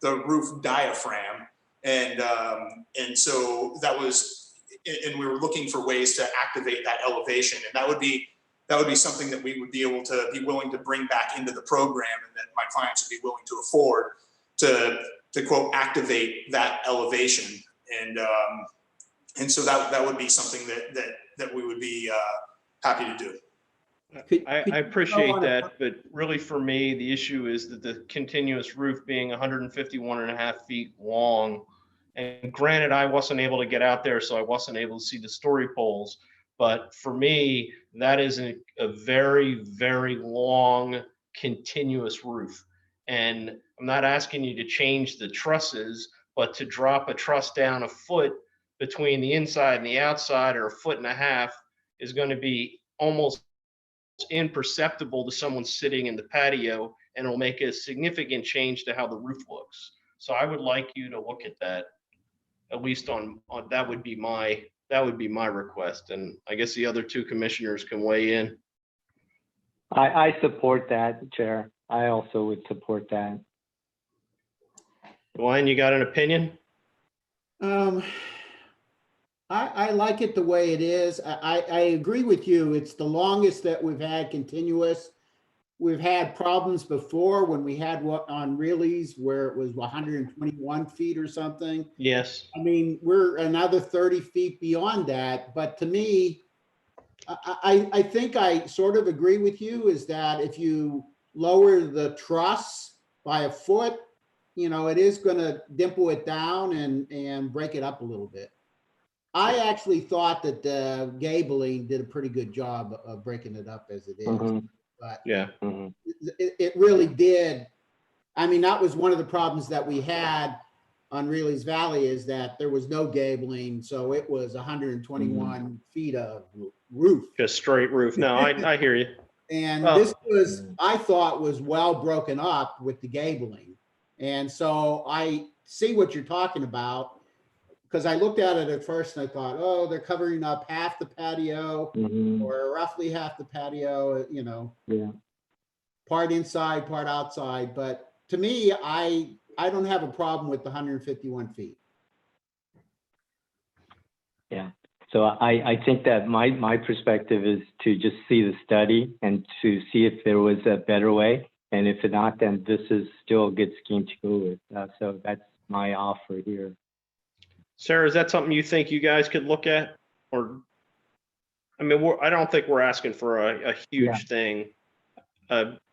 the roof diaphragm. And so that was, and we were looking for ways to activate that elevation. And that would be something that we would be able to be willing to bring back into the program, and that my clients would be willing to afford to quote, activate that elevation. And so that would be something that we would be happy to do. I appreciate that, but really for me, the issue is that the continuous roof being 151.5 feet long. And granted, I wasn't able to get out there, so I wasn't able to see the story poles. But for me, that is a very, very long continuous roof. And I'm not asking you to change the trusses, but to drop a truss down a foot between the inside and the outside, or 1.5 feet, is going to be almost imperceptible to someone sitting in the patio, and it'll make a significant change to how the roof looks. So I would like you to look at that, at least on that would be my request. And I guess the other two commissioners can weigh in. I support that, Chair. I also would support that. Dwayne, you got an opinion? I like it the way it is. I agree with you. It's the longest that we've had continuous. We've had problems before when we had what on Reilly's where it was 121 feet or something. Yes. I mean, we're another 30 feet beyond that. But to me, I think I sort of agree with you, is that if you lower the truss by a foot, you know, it is going to dimple it down and break it up a little bit. I actually thought that the gabling did a pretty good job of breaking it up as it is. But yeah, it really did. I mean, that was one of the problems that we had on Reilly's Valley, is that there was no gabling. So it was 121 feet of roof. just straight roof. No, I hear you. And this was, I thought, was well broken up with the gabling. And so I see what you're talking about, because I looked at it at first and I thought, oh, they're covering up half the patio or roughly half the patio, you know, part inside, part outside. But to me, I don't have a problem with the 151 feet. Yeah. So I think that my perspective is to just see the study and to see if there was a better way. And if not, then this is still a good scheme to go with. So that's my offer here. Sarah, is that something you think you guys could look at? Or, I mean, I don't think we're asking for a huge thing.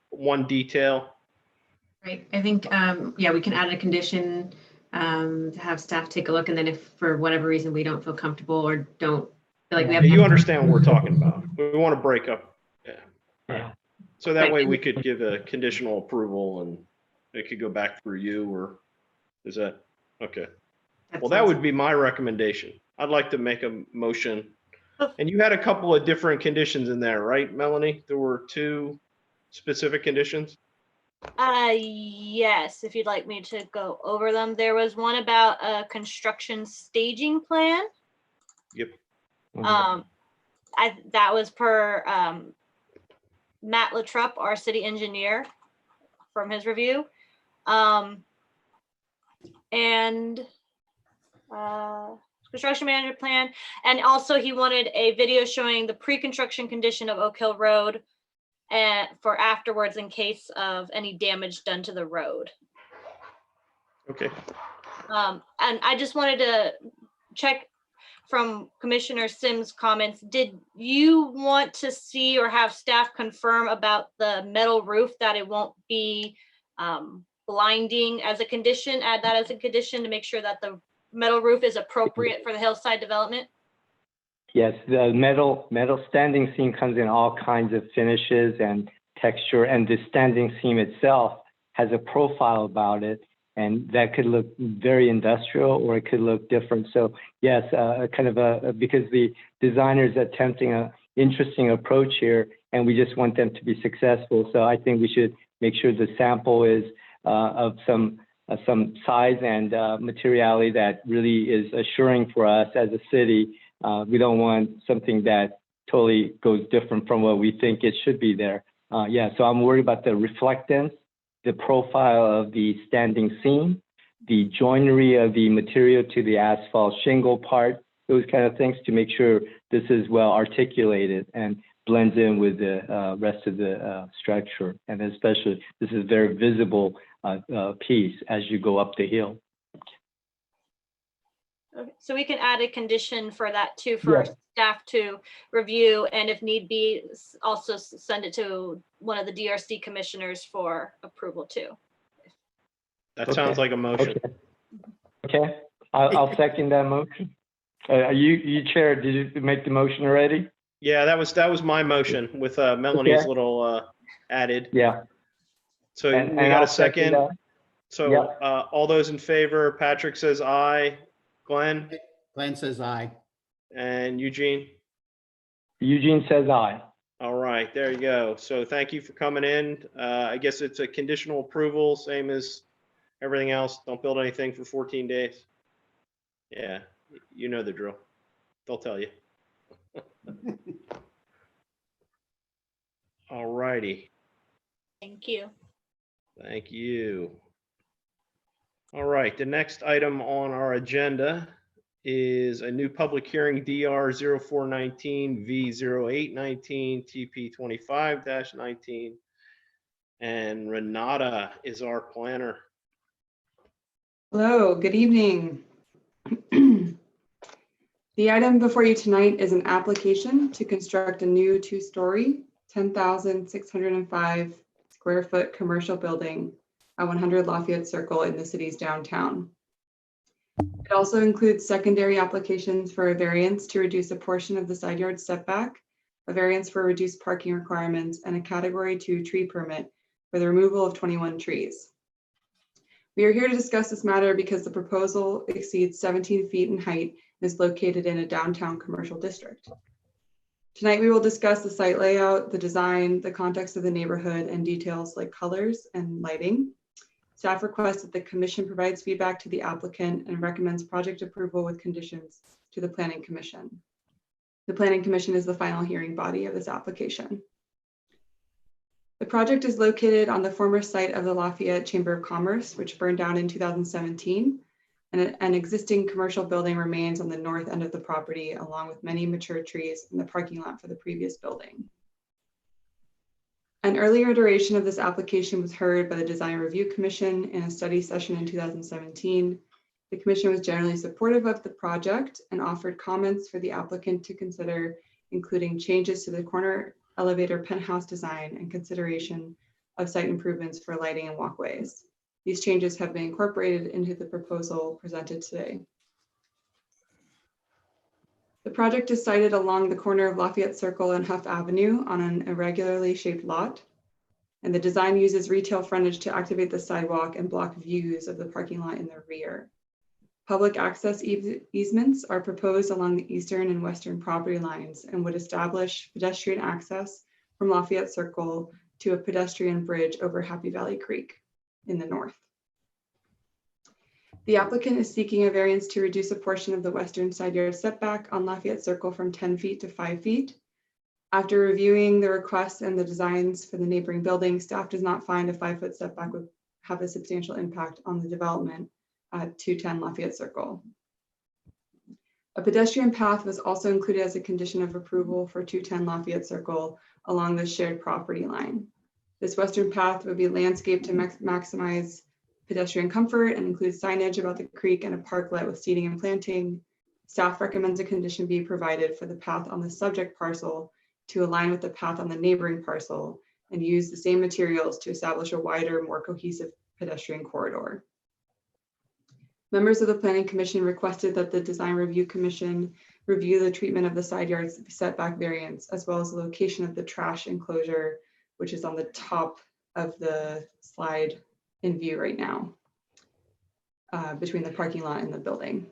One detail. Right. I think, yeah, we can add a condition to have staff take a look. And then if for whatever reason we don't feel comfortable or don't feel like we have. You understand what we're talking about. We want to break up. Yeah. So that way we could give a conditional approval and it could go back through you, or is that, okay. Well, that would be my recommendation. I'd like to make a motion. And you had a couple of different conditions in there, right, Melanie? There were 2 specific conditions? Yes, if you'd like me to go over them. There was one about a construction staging plan. Yep. That was per Matt Latrup, our city engineer, from his review. And construction management plan. And also he wanted a video showing the pre-construction condition of Oak Hill Road and for afterwards in case of any damage done to the road. Okay. And I just wanted to check from Commissioner Sims' comments. Did you want to see or have staff confirm about the metal roof, that it won't be blinding as a condition? Add that as a condition to make sure that the metal roof is appropriate for the hillside development? Yes, the metal standing seam comes in all kinds of finishes and texture, and the standing seam itself has a profile about it, and that could look very industrial or it could look different. So yes, because the designer is attempting an interesting approach here, and we just want them to be successful. So I think we should make sure the sample is of some size and materiality that really is assuring for us as a city. We don't want something that totally goes different from what we think it should be there. So I'm worried about the reflectance, the profile of the standing seam, the joinery of the material to the asphalt shingle part, those kind of things, to make sure this is well articulated and blends in with the rest of the structure. And especially, this is very visible piece as you go up the hill. Okay, so we can add a condition for that too, for staff to review, and if need be, also send it to one of the DRC commissioners for approval too. That sounds like a motion. Okay. I'll second that motion. You chair, did you make the motion already? Yeah, that was my motion with Melanie's little added. Yeah. So And we got I'll a second. that. So all those in favor, Patrick says aye. Glenn? Glenn says aye. And Eugene? Eugene says aye. All right, there you go. So thank you for coming in. I guess it's a conditional approval, same as everything else. Don't build anything for 14 days. Yeah, you know the drill. They'll tell you. All righty. Thank you. Thank you. All right, the next item on our agenda is a new public hearing, DR 0419 V0819 TP 25-19. And Renata is our planner. Hello, good evening. The item before you tonight is an application to construct a new two-story, 10,605 square foot commercial building at 100 Lafayette Circle in the city's downtown. It also includes secondary applications for a variance to reduce a portion of the side yard setback, a variance for reduced parking requirements, and a Category 2 tree permit for the removal of 21 trees. We are here to discuss this matter because the proposal exceeds 17 feet in height and is located in a downtown commercial district. Tonight, we will discuss the site layout, the design, the context of the neighborhood, and details like colors and lighting. Staff requests that the commission provides feedback to the applicant and recommends project approval with conditions to the Planning Commission. The Planning Commission is the final hearing body of this application. The project is located on the former site of the Lafayette Chamber of Commerce, which burned down in 2017, and an existing commercial building remains on the north end of the property, along with many mature trees in the parking lot for the previous building. An earlier iteration of this application was heard by the Design Review Commission in a study session in 2017. The commission was generally supportive of the project and offered comments for the applicant to consider, including changes to the corner elevator penthouse design and consideration of site improvements for lighting and walkways. These changes have been incorporated into the proposal presented today. The project is sited along the corner of Lafayette Circle and Huff Avenue on an irregularly shaped lot, and the design uses retail frontage to activate the sidewalk and block views of the parking lot in the rear. Public access easements are proposed along the eastern and western property lines and would establish pedestrian access from Lafayette Circle to a pedestrian bridge over Happy Valley Creek in the north. The applicant is seeking a variance to reduce a portion of the western side yard setback on Lafayette Circle from 10 feet to 5 feet. After reviewing the requests and the designs for the neighboring building, staff does not find a 5-foot setback would have a substantial impact on the development at 210 Lafayette Circle. A pedestrian path was also included as a condition of approval for 210 Lafayette Circle along the shared property line. This western path would be landscaped to maximize pedestrian comfort and includes signage about the creek and a parklet with seating and planting. Staff recommends a condition be provided for the path on the subject parcel to align with the path on the neighboring parcel and use the same materials to establish a wider, more cohesive pedestrian corridor. Members of the Planning Commission requested that the Design Review Commission review the treatment of the side yard setback variance, as well as the location of the trash enclosure which is on the top of the slide in view right now, between the parking lot and the building.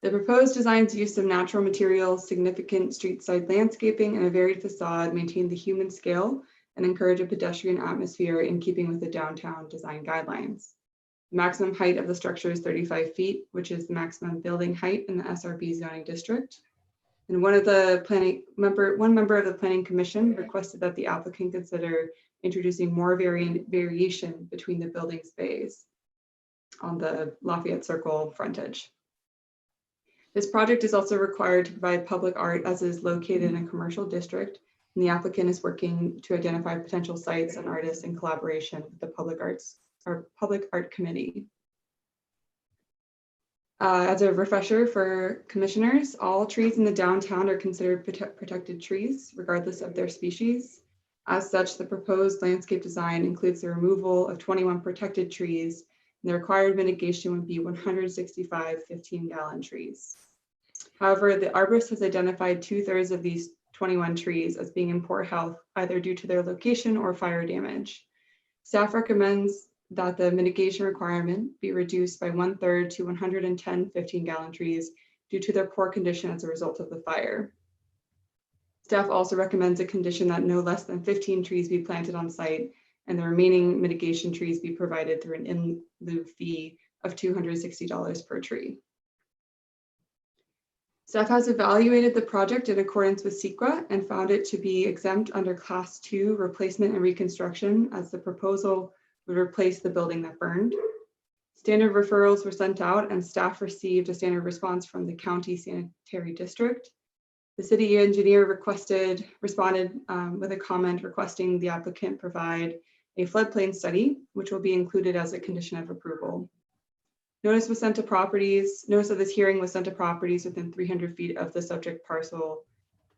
The proposed design's use of natural materials, significant street side landscaping, and a varied facade maintain the human scale and encourage a pedestrian atmosphere in keeping with the downtown design guidelines. The maximum height of the structure is 35 feet, which is the maximum building height in the SRB zoning district. And one member of the Planning Commission requested that the applicant consider introducing more variation between the building's bays on the Lafayette Circle frontage. This project is also required to provide public art as it is located in a commercial district, and the applicant is working to identify potential sites and artists in collaboration with the Public Art Committee. As a refresher for commissioners, all trees in the downtown are considered protected trees, regardless of their species. As such, the proposed landscape design includes the removal of 21 protected trees, and the required mitigation would be 165 15-gallon trees. However, the arborist has identified 2/3 of these 21 trees as being in poor health, either due to their location or fire damage. Staff recommends that the mitigation requirement be reduced by 1/3 to 110 15-gallon trees due to their poor condition as a result of the fire. Staff also recommends a condition that no less than 15 trees be planted on site and the remaining mitigation trees be provided through an in lieu fee of $260 per tree. Staff has evaluated the project in accordance with SEQA and found it to be exempt under Class 2 replacement and reconstruction, as the proposal would replace the building that burned. Standard referrals were sent out and staff received a standard response from the county sanitary district. The city engineer responded with a comment requesting the applicant provide a floodplain study, which will be included as a condition of approval. Notice of this hearing was sent to properties within 300 feet of the subject parcel.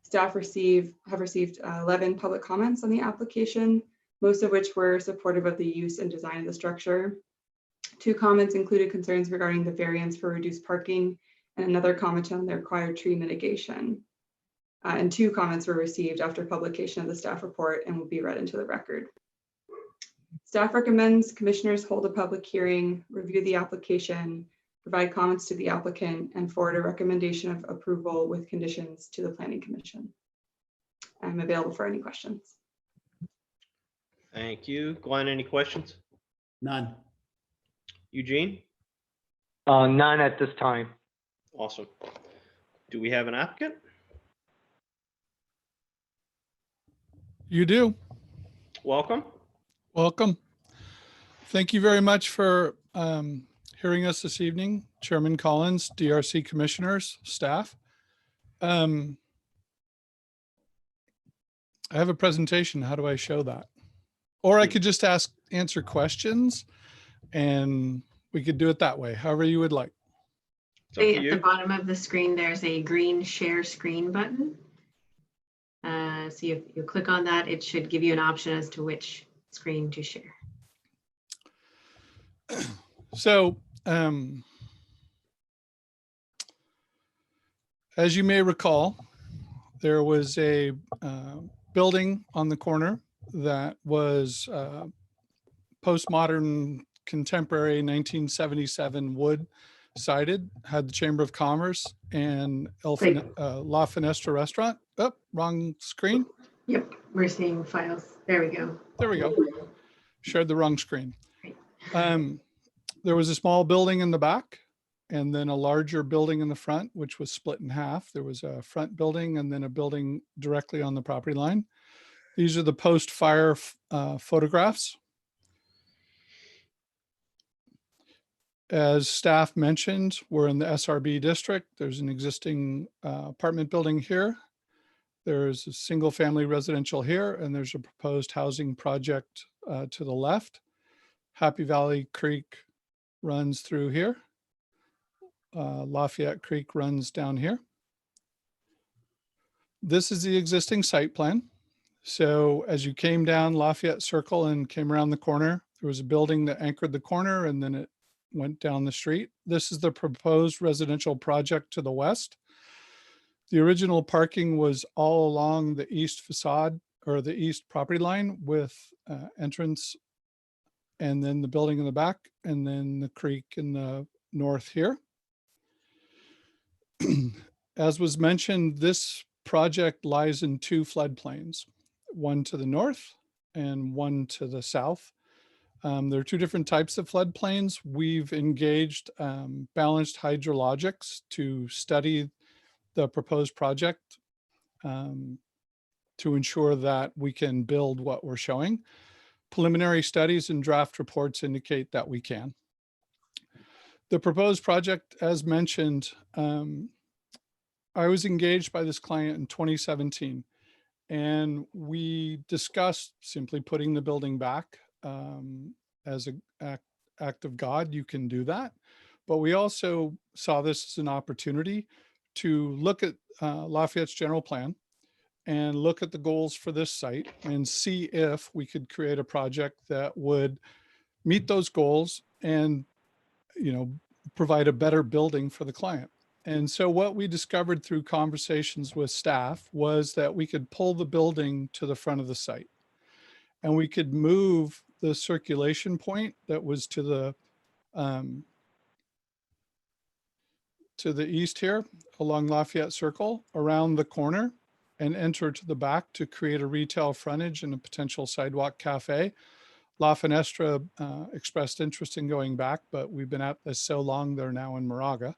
Staff have received 11 public comments on the application, most of which were supportive of the use and design of the structure. 2 comments included concerns regarding the variance for reduced parking, and another comment on the required tree mitigation. And 2 comments were received after publication of the staff report and will be read into the record. Staff recommends commissioners hold a public hearing, review the application, provide comments to the applicant, and forward a recommendation of approval with conditions to the Planning Commission. I'm available for any questions. Thank you. Glenn, any questions? None. Eugene? None at this time. Awesome. Do we have an applicant? You do. Welcome. Welcome. Thank you very much for hearing us this evening, Chairman Collins, DRC commissioners, staff. I have a presentation. How do I show that? Or I could just answer questions and we could do it that way, however you would like. It's up to At you. the bottom of the screen, there's a green share screen button. So you click on that, it should give you an option as to which screen to share. So, as you may recall, there was a building on the corner that was postmodern, contemporary 1977 wood sided, had the Chamber of Commerce and La Fenestra restaurant. Oh, wrong screen. Yep, we're seeing files. There we go. There we go. Shared the wrong screen. There was a small building in the back and then a larger building in the front, which was split in half. There was a front building and then a building directly on the property line. These are the post-fire photographs. As staff mentioned, we're in the SRB district. There's an existing apartment building here. There's a single family residential here, and there's a proposed housing project to the left. Happy Valley Creek runs through here. Lafayette Creek runs down here. This is the existing site plan. So as you came down Lafayette Circle and came around the corner, there was a building that anchored the corner and then it went down the street. This is the proposed residential project to the west. The original parking was all along the east facade or the east property line with entrance, and then the building in the back, and then the creek in the north here. As was mentioned, this project lies in two floodplains, one to the north and one to the south. There are two different types of floodplains. We've engaged balanced hydrologics to study the proposed project to ensure that we can build what we're showing. Preliminary studies and draft reports indicate that we can. The proposed project, as mentioned, I was engaged by this client in 2017, and we discussed simply putting the building back. As an act of God, you can do that. But we also saw this as an opportunity to look at Lafayette's general plan and look at the goals for this site and see if we could create a project that would meet those goals and, you know, provide a better building for the client. And so what we discovered through conversations with staff was that we could pull the building to the front of the site, and we could move the circulation point that was to the east here along Lafayette Circle around the corner and enter to the back to create a retail frontage and a potential sidewalk cafe. La Fenestra expressed interest in going back, but we've been at this so long, they're now in Moraga.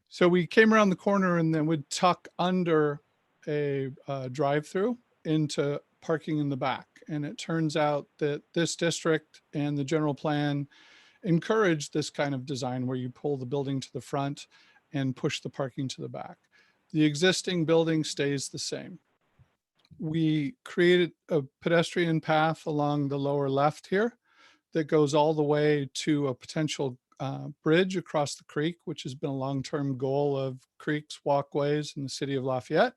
So we came around the corner and then would tuck under a drive-through into parking in the back. And it turns out that this district and the general plan encourage this kind of design where you pull the building to the front and push the parking to the back. The existing building stays the same. We created a pedestrian path along the lower left here that goes all the way to a potential bridge across the creek, which has been a long-term goal of creeks, walkways in the city of Lafayette.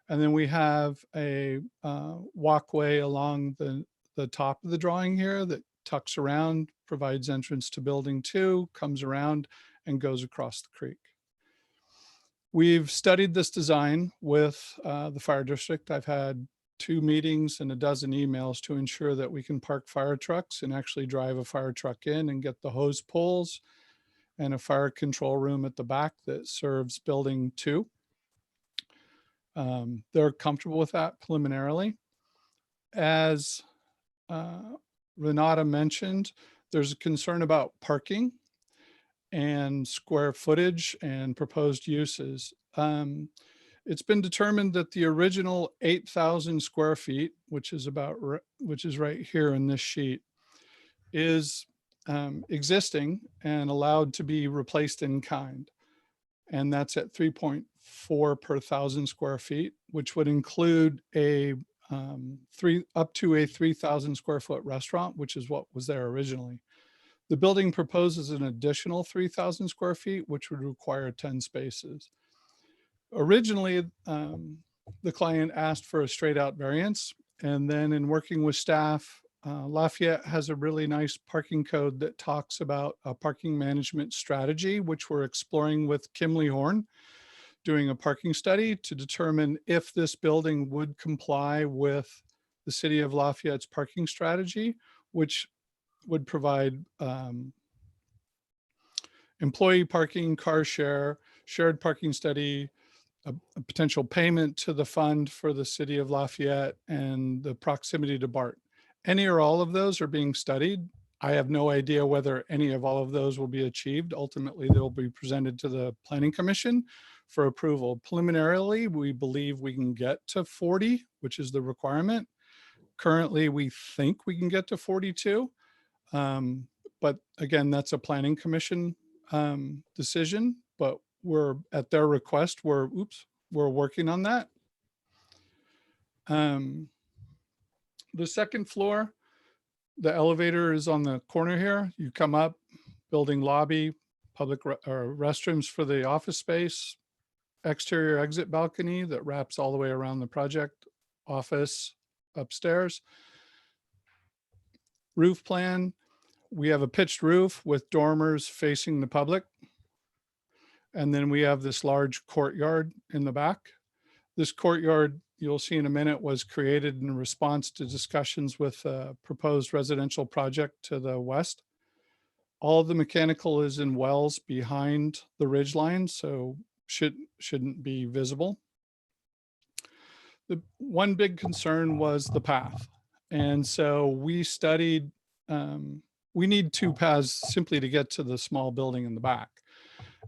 And then we have a walkway along the top of the drawing here that tucks around, provides entrance to building 2, comes around and goes across the creek. We've studied this design with the fire district. I've had 2 meetings and a dozen emails to ensure that we can park fire trucks and actually drive a fire truck in and get the hose pulls and a fire control room at the back that serves building 2. They're comfortable with that preliminarily. As Renata mentioned, there's a concern about parking and square footage and proposed uses. It's been determined that the original 8,000 square feet, which is right here in this sheet, is existing and allowed to be replaced in kind. And that's at 3.4 per 1,000 square feet, which would include a up to a 3,000 square foot restaurant, which is what was there originally. The building proposes an additional 3,000 square feet, which would require 10 spaces. Originally, the client asked for a straight out variance. And then in working with staff, Lafayette has a really nice parking code that talks about a parking management strategy, which we're exploring with Kimley Horn, doing a parking study to determine if this building would comply with the city of Lafayette's parking strategy, which would provide employee parking, car share, shared parking study, a potential payment to the fund for the city of Lafayette, and the proximity to BART. Any or all of those are being studied. I have no idea whether any of all of those will be achieved. Ultimately, they'll be presented to the Planning Commission for approval. Preliminarily, we believe we can get to 40, which is the requirement. Currently, we think we can get to 42. But again, that's a Planning Commission decision, but we're at their request, we're working on that. The second floor, the elevator is on the corner here. You come up, building lobby, public restrooms for the office space, exterior exit balcony that wraps all the way around the project, office upstairs. Roof plan, we have a pitched roof with dormers facing the public. And then we have this large courtyard in the back. This courtyard, you'll see in a minute, was created in response to discussions with a proposed residential project to the west. All of the mechanical is in wells behind the ridge line, so shouldn't be visible. The one big concern was the path. And so we studied, we need two paths simply to get to the small building in the back.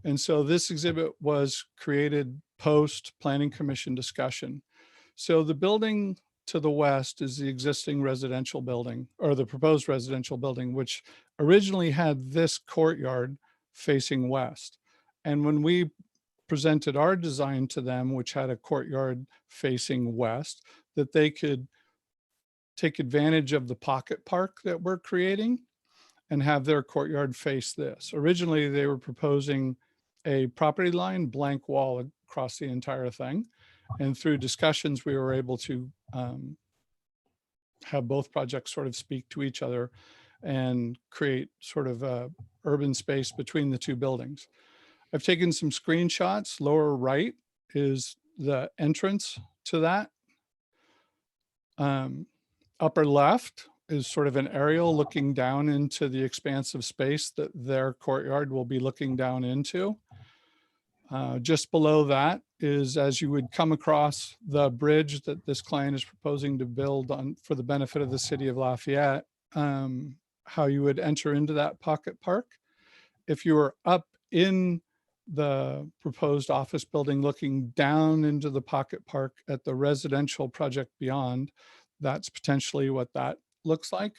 And so this exhibit was created post Planning Commission discussion. So the building to the west is the existing residential building, or the proposed residential building, which originally had this courtyard facing west. And when we presented our design to them, which had a courtyard facing west, that they could take advantage of the pocket park that we're creating and have their courtyard face this. Originally, they were proposing a property line blank wall across the entire thing. And through discussions, we were able to have both projects sort of speak to each other and create sort of a urban space between the two buildings. I've taken some screenshots. Lower right is the entrance to that. Upper left is sort of an aerial looking down into the expansive space that their courtyard will be looking down into. Just below that is, as you would come across the bridge that this client is proposing to build on for the benefit of the city of Lafayette, how you would enter into that pocket park. If you were up in the proposed office building looking down into the pocket park at the residential project beyond, that's potentially what that looks like.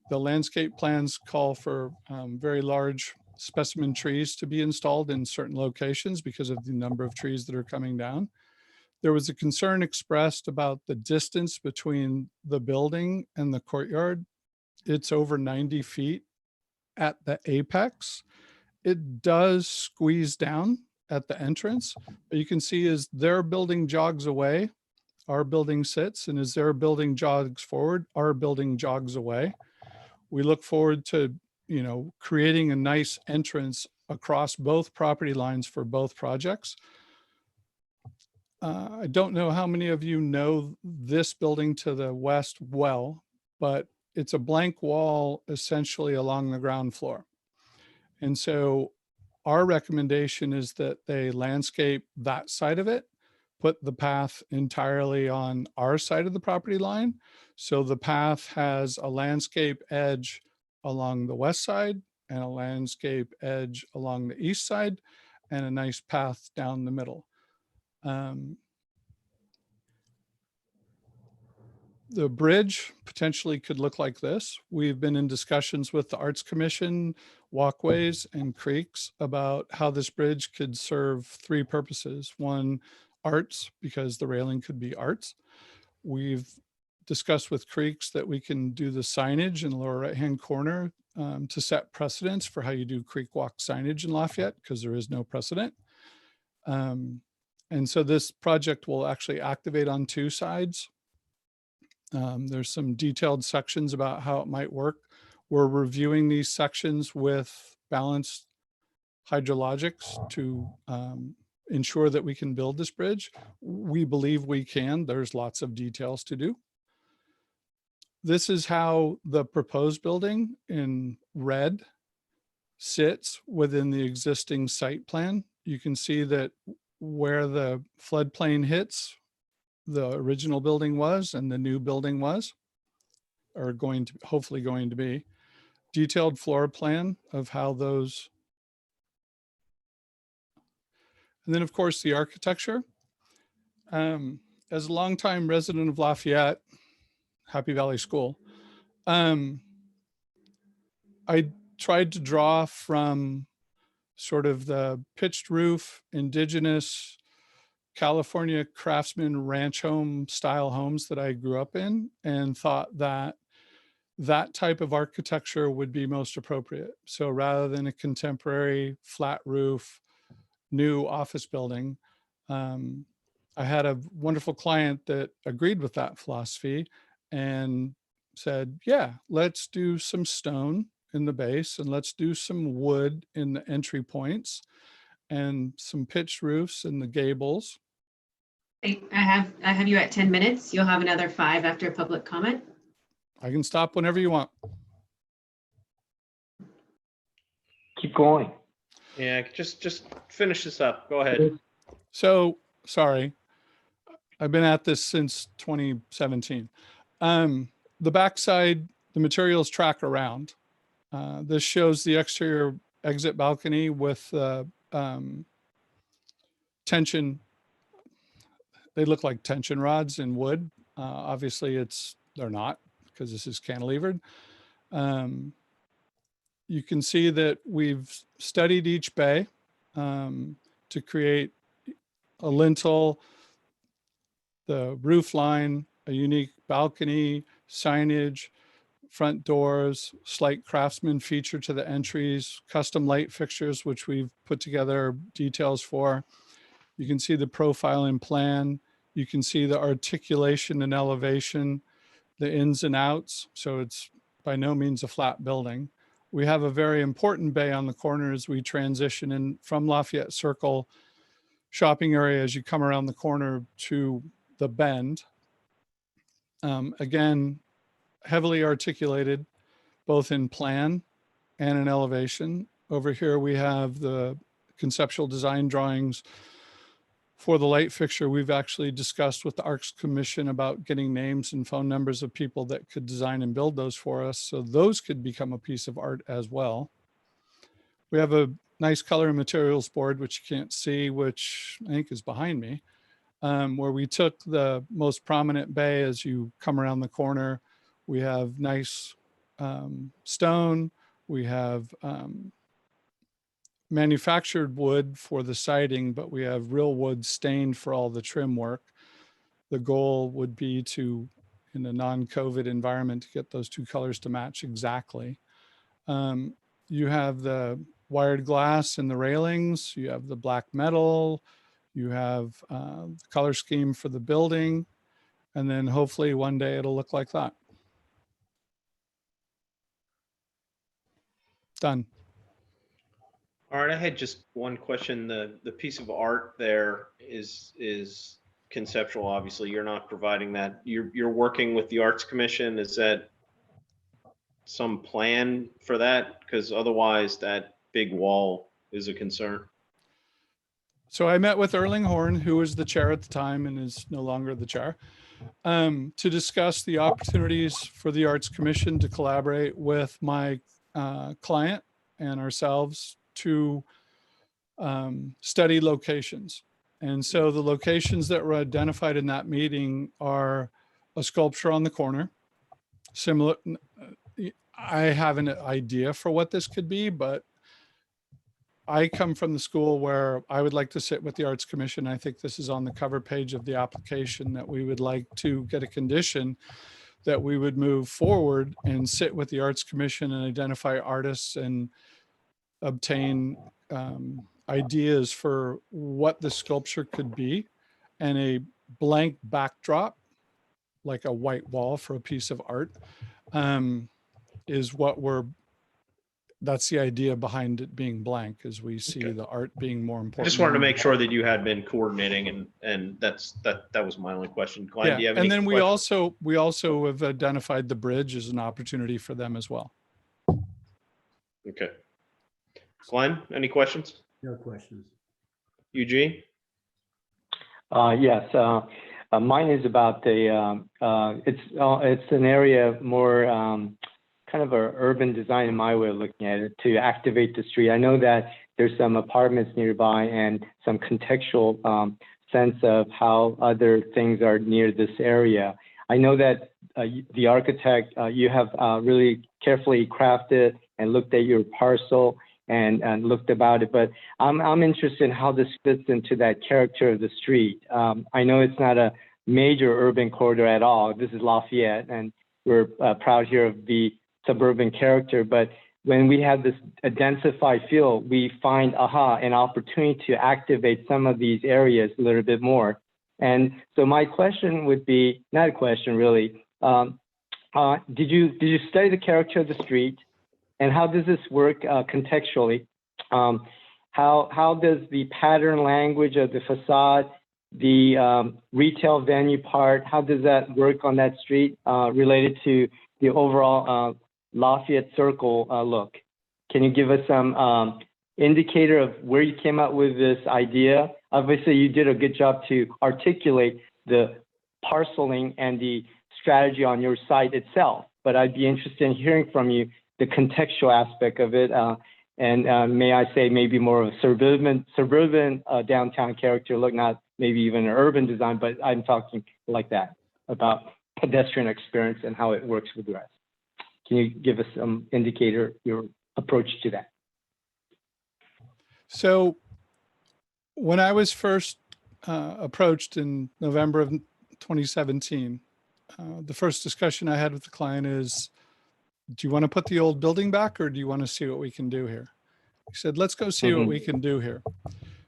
The landscape plans call for very large specimen trees to be installed in certain locations because of the number of trees that are coming down. There was a concern expressed about the distance between the building and the courtyard. It's over 90 feet at the apex. It does squeeze down at the entrance, but you can see as their building jogs away, our building sits, and as their building jogs forward, our building jogs away. We look forward to, you know, creating a nice entrance across both property lines for both projects. I don't know how many of you know this building to the west well, but it's a blank wall essentially along the ground floor. And so our recommendation is that they landscape that side of it, put the path entirely on our side of the property line. So the path has a landscape edge along the west side and a landscape edge along the east side and a nice path down the middle. The bridge potentially could look like this. We've been in discussions with the Arts Commission, Walkways, and Creeks about how this bridge could serve three purposes. One, arts, because the railing could be arts. We've discussed with Creeks that we can do the signage in the lower right-hand corner to set precedents for how you do creek walk signage in Lafayette, because there is no precedent. And so this project will actually activate on two sides. There's some detailed sections about how it might work. We're reviewing these sections with balanced hydrologics to ensure that we can build this bridge. We believe we can. There's lots of details to do. This is how the proposed building in red sits within the existing site plan. You can see that where the floodplain hits, the original building was and the new building was, or hopefully going to be. Detailed floor plan of how those. And then of course the architecture. As a longtime resident of Lafayette, Happy Valley School, I tried to draw from sort of the pitched roof, indigenous California craftsman ranch home style homes that I grew up in, and thought that that type of architecture would be most appropriate. So rather than a contemporary flat roof, new office building, I had a wonderful client that agreed with that philosophy and said, yeah, let's do some stone in the base and let's do some wood in the entry points and some pitched roofs in the gables. I have you at 10 minutes. You'll have another 5 after public comment. I can stop whenever you want. Keep going. Yeah, just finish this up. Go ahead. So, sorry, I've been at this since 2017. The backside, the materials track around. This shows the exterior exit balcony with tension. They look like tension rods in wood. Obviously, they're not, because this is cantilevered. You can see that we've studied each bay to create a lintel, the roof line, a unique balcony, signage, front doors, slight craftsman feature to the entries, custom light fixtures, which we've put together details for. You can see the profile and plan. You can see the articulation and elevation, the ins and outs. So it's by no means a flat building. We have a very important bay on the corner as we transition in from Lafayette Circle shopping area as you come around the corner to the bend. Again, heavily articulated, both in plan and in elevation. Over here, we have the conceptual design drawings for the light fixture. We've actually discussed with the Arts Commission about getting names and phone numbers of people that could design and build those for us. So those could become a piece of art as well. We have a nice color and materials board, which you can't see, which I think is behind me, where we took the most prominent bay as you come around the corner. We have nice stone. We have manufactured wood for the siding, but we have real wood stained for all the trim work. The goal would be to, in a non-COVID environment, to get those two colors to match exactly. You have the wired glass and the railings. You have the black metal. You have the color scheme for the building. And then hopefully one day it'll look like that. Done. All right, I had just one question. The piece of art there is conceptual. Obviously, you're not providing that. You're working with the Arts Commission. Is that some plan for that? Because otherwise, that big wall is a concern. So I met with Erling Horn, who was the chair at the time and is no longer the chair, to discuss the opportunities for the Arts Commission to collaborate with my client and ourselves to study locations. And so the locations that were identified in that meeting are a sculpture on the corner. Similar, I have an idea for what this could be, but I come from the school where I would like to sit with the Arts Commission. I think this is on the cover page of the application, that we would like to get a condition that we would move forward and sit with the Arts Commission and identify artists and obtain ideas for what the sculpture could be, and a blank backdrop, like a white wall for a piece of art, is what that's the idea behind it being blank, as we see the art being more important. I just wanted to make sure that you had been coordinating, and that was my only question. Glenn, do you have any and then questions? we also have identified the bridge as an opportunity for them as well. Okay. Glenn, any questions? No questions. Eugene? Yes, mine is about the, it's an area more kind of an urban design in my way of looking at it, to activate the street. I know that there's some apartments nearby and some contextual sense of how other things are near this area. I know that the architect, you have really carefully crafted and looked at your parcel and looked about it, but I'm interested in how this fits into that character of the street. I know it's not a major urban corridor at all. This is Lafayette, and we're proud here of the suburban character, but when we have this densified feel, we find an opportunity to activate some of these areas a little bit more. And so my question would be, not a question really, did you study the character of the street, and how does this work contextually? How does the pattern language of the facade the retail venue part, how does that work on that street related to the overall Lafayette Circle look? Can you give us some indicator of where you came up with this idea? Obviously, you did a good job to articulate the parceling and the strategy on your site itself, but I'd be interested in hearing from you the contextual aspect of it, and may I say maybe more of a suburban downtown character look, not maybe even an urban design, but I'm talking like that about pedestrian experience and how it works with the rest. Can you give us some indicator, your approach to that? So when I was first approached in November of 2017, the first discussion I had with the client is, do you want to put the old building back or do you want to see what we can do here? He said, let's go see what we can do here.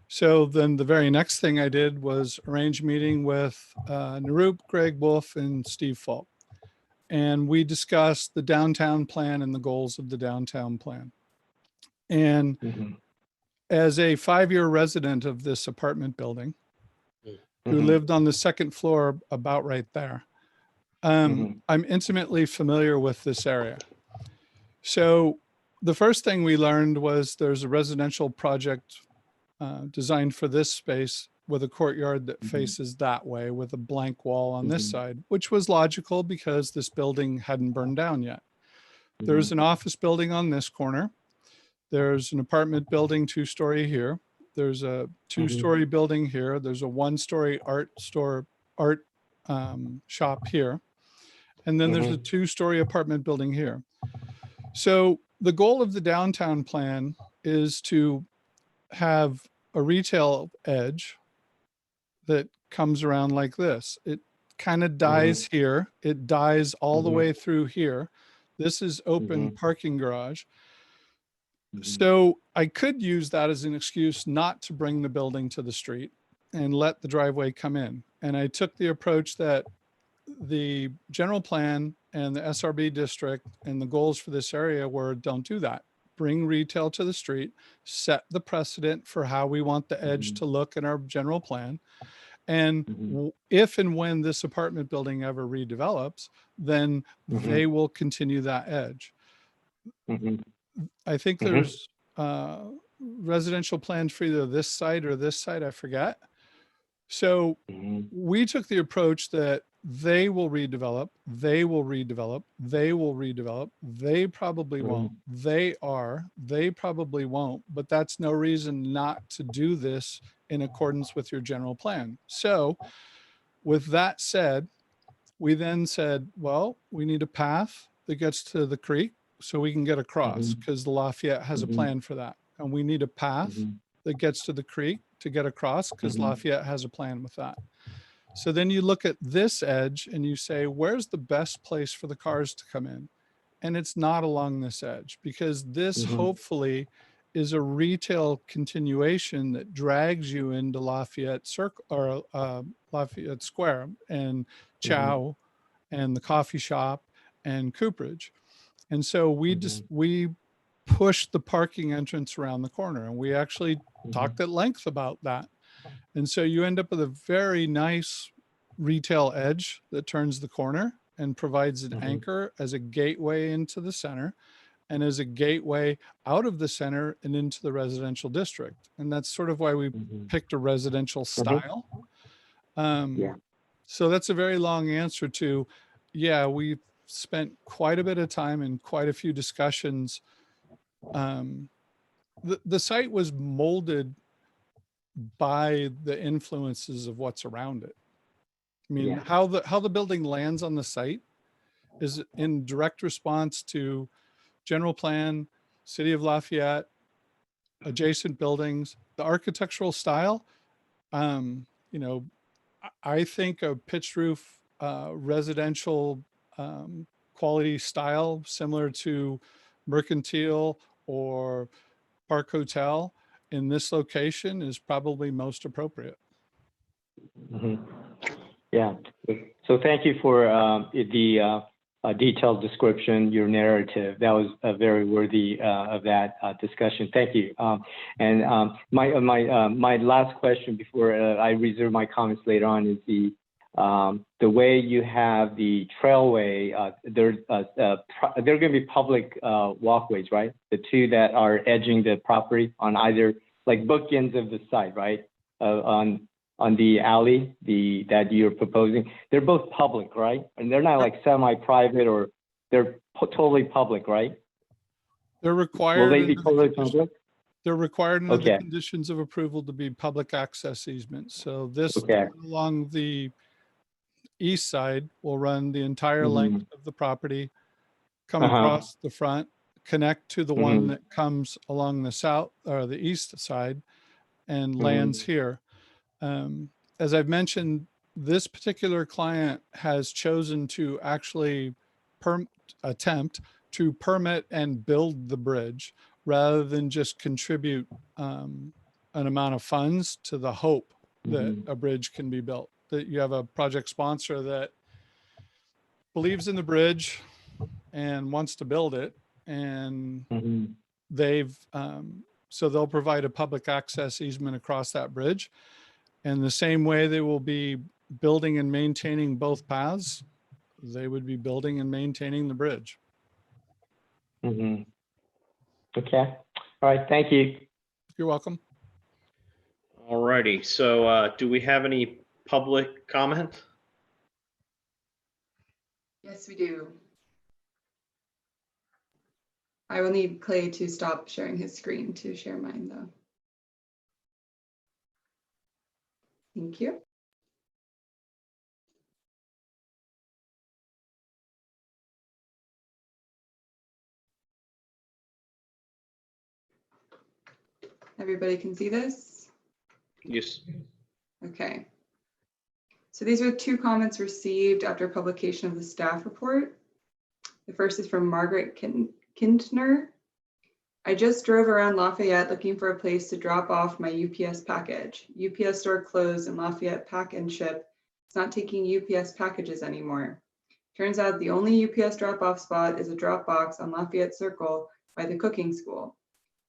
So then the very next thing I did was arrange a meeting with Narup, Greg Wolf, and Steve Falk. And we discussed the downtown plan and the goals of the downtown plan. And as a 5-year resident of this apartment building, who lived on the second floor about right there, I'm intimately familiar with this area. So the first thing we learned was there's a residential project designed for this space with a courtyard that faces that way with a blank wall on this side, which was logical because this building hadn't burned down yet. There's an office building on this corner. There's an apartment building 2-story here. There's a 2-story building here. There's a 1-story art shop here. And then there's a 2-story apartment building here. So the goal of the downtown plan is to have a retail edge that comes around like this. It kind of dies here. It dies all the way through here. This is open parking garage. So I could use that as an excuse not to bring the building to the street and let the driveway come in. And I took the approach that the general plan and the SRB district and the goals for this area were, don't do that. Bring retail to the street, set the precedent for how we want the edge to look in our general plan. And if and when this apartment building ever redevelops, then they will continue that edge. I think there's residential plans for either this site or this site, I forget. So we took the approach that they will redevelop, they will redevelop, they will redevelop, they probably won't, they probably won't, but that's no reason not to do this in accordance with your general plan. So with that said, we then said, well, we need a path that gets to the creek so we can get across, because the Lafayette has a plan for that. And we need a path that gets to the creek to get across, because Lafayette has a plan with that. So then you look at this edge and you say, where's the best place for the cars to come in? And it's not along this edge, because this hopefully is a retail continuation that drags you into Lafayette Circle or Lafayette Square and Chow and the coffee shop and Cooperage. And so we pushed the parking entrance around the corner, and we actually talked at length about that. And so you end up with a very nice retail edge that turns the corner and provides an anchor as a gateway into the center and as a gateway out of the center and into the residential district. And that's sort of why we picked a residential style. So that's a very long answer to, yeah, we've spent quite a bit of time and quite a few discussions. The site was molded by the influences of what's around it. I mean, how the building lands on the site is in direct response to general plan, City of Lafayette, adjacent buildings, the architectural style. You know, I think a pitched roof residential quality style similar to Mercantile or Park Hotel in this location is probably most appropriate. Yeah. So thank you for the detailed description, your narrative. That was very worthy of that discussion. Thank you. My last question before I reserve my comments later on is the way you have the trailway. There are going to be public walkways, right? The two that are edging the property on either, like, bookends of the site, right? On the alley, that you're proposing, they're both public, right? And they're not like semi-private, or they're totally public, right? They're Will required. they be totally public? They're required under the Okay. conditions of approval to be public access easements. So this Okay. along the east side will run the entire Mhm. length of the property, come Uh-huh. across the front, connect to the one Mhm. that comes along the south or the east side, and Mhm. lands here. As I've mentioned, this particular client has chosen to actually attempt to permit and build the bridge rather than just contribute an amount of funds to the hope that Mhm. a bridge can be built. That you have a project sponsor that believes in the bridge and wants to build it, and Mhm. so they'll provide a public access easement across that bridge. And the same way they will be building and maintaining both paths, they would be building and maintaining the bridge. Mhm. Okay. All right. Thank you. You're welcome. All righty. So do we have any public comment? Yes, we do. I will need Clay to stop sharing his screen to share mine, though. Thank you. Everybody can see this? Yes. Okay. So these are 2 comments received after publication of the staff report. The first is from Margaret Kintner. I just drove around Lafayette looking for a place to drop off my UPS package. UPS store closed and Lafayette Pack and Ship is not taking UPS packages anymore. Turns out the only UPS drop-off spot is a drop box on Lafayette Circle by the cooking school.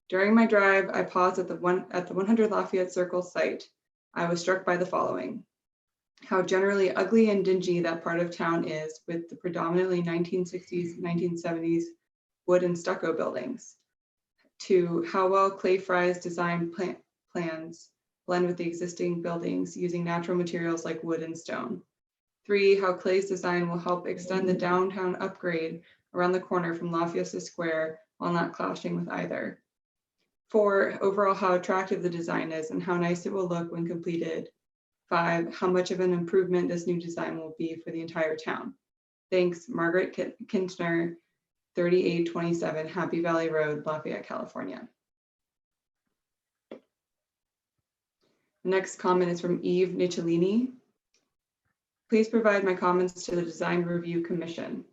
During my drive, I paused at the 100 Lafayette Circle site. I was struck by the following: how generally ugly and dingy that part of town is, with the predominantly 1960s, 1970s wood and stucco buildings. 2, how well Clay Fry's design plans blend with the existing buildings using natural materials like wood and stone. 3, how Clay's design will help extend the downtown upgrade around the corner from Lafayette Square while not clashing with either. 4, overall how attractive the design is and how nice it will look when completed. 5, how much of an improvement this new design will be for the entire town. Thanks, Margaret Kintner, 3827 Happy Valley Road, Lafayette, California. The next comment is from Eve Nicholini. Please provide my comments to the Design Review Commission.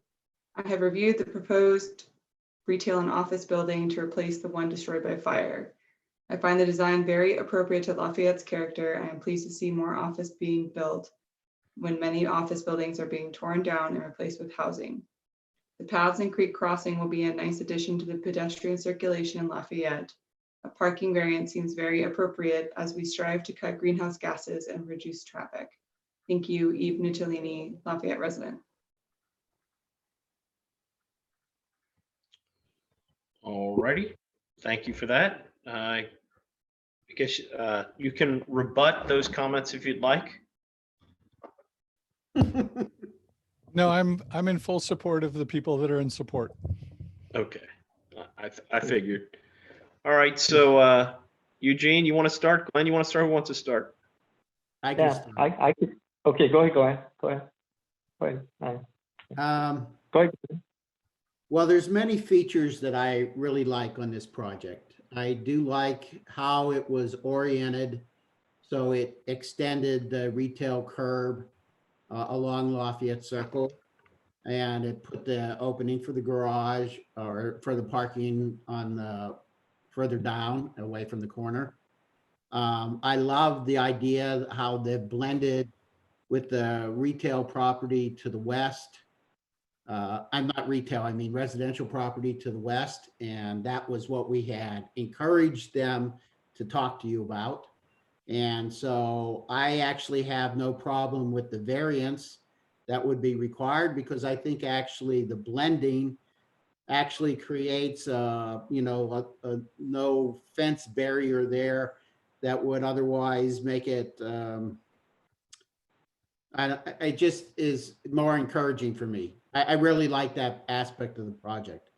I have reviewed the proposed retail and office building to replace the one destroyed by fire. I find the design very appropriate to Lafayette's character. I am pleased to see more office being built when many office buildings are being torn down and replaced with housing. The paths and creek crossing will be a nice addition to the pedestrian circulation in Lafayette. A parking variant seems very appropriate as we strive to cut greenhouse gases and reduce traffic. Thank you, Eve Nicholini, Lafayette resident. All righty. Thank you for that. I guess you can rebut those comments if you'd like. No, I'm in full support of the people that are in support. Okay. I figured. All right. So Eugene, you want to start? Glenn, you want to start? Who wants to start? I can Yeah, start. I could. Okay, go ahead. Go ahead. Go ahead. Well, there's many features that I really like on this project. I do like how it was oriented, so it extended the retail curb along Lafayette Circle, and it put the opening for the garage or for the parking on the further down away from the corner. I love the idea how they blended with the retail property to the west. I'm not retail, I mean residential property to the west. And that was what we had encouraged them to talk to you about. And so I actually have no problem with the variance that would be required, because I think actually the blending actually creates a no fence barrier there that would otherwise make it, it just is more encouraging for me. I really like that aspect of the project.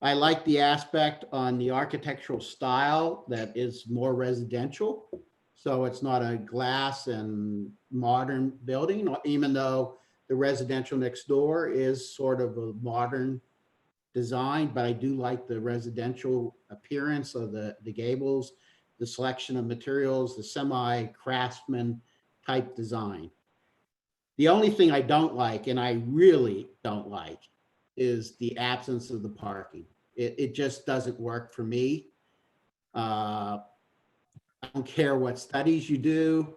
I like the aspect on the architectural style that is more residential. So it's not a glass and modern building, even though the residential next door is sort of a modern design, but I do like the residential appearance of the gables, the selection of materials, the semi-craftsman type design. The only thing I don't like, and I really don't like, is the absence of the parking. It just doesn't work for me. I don't care what studies you do,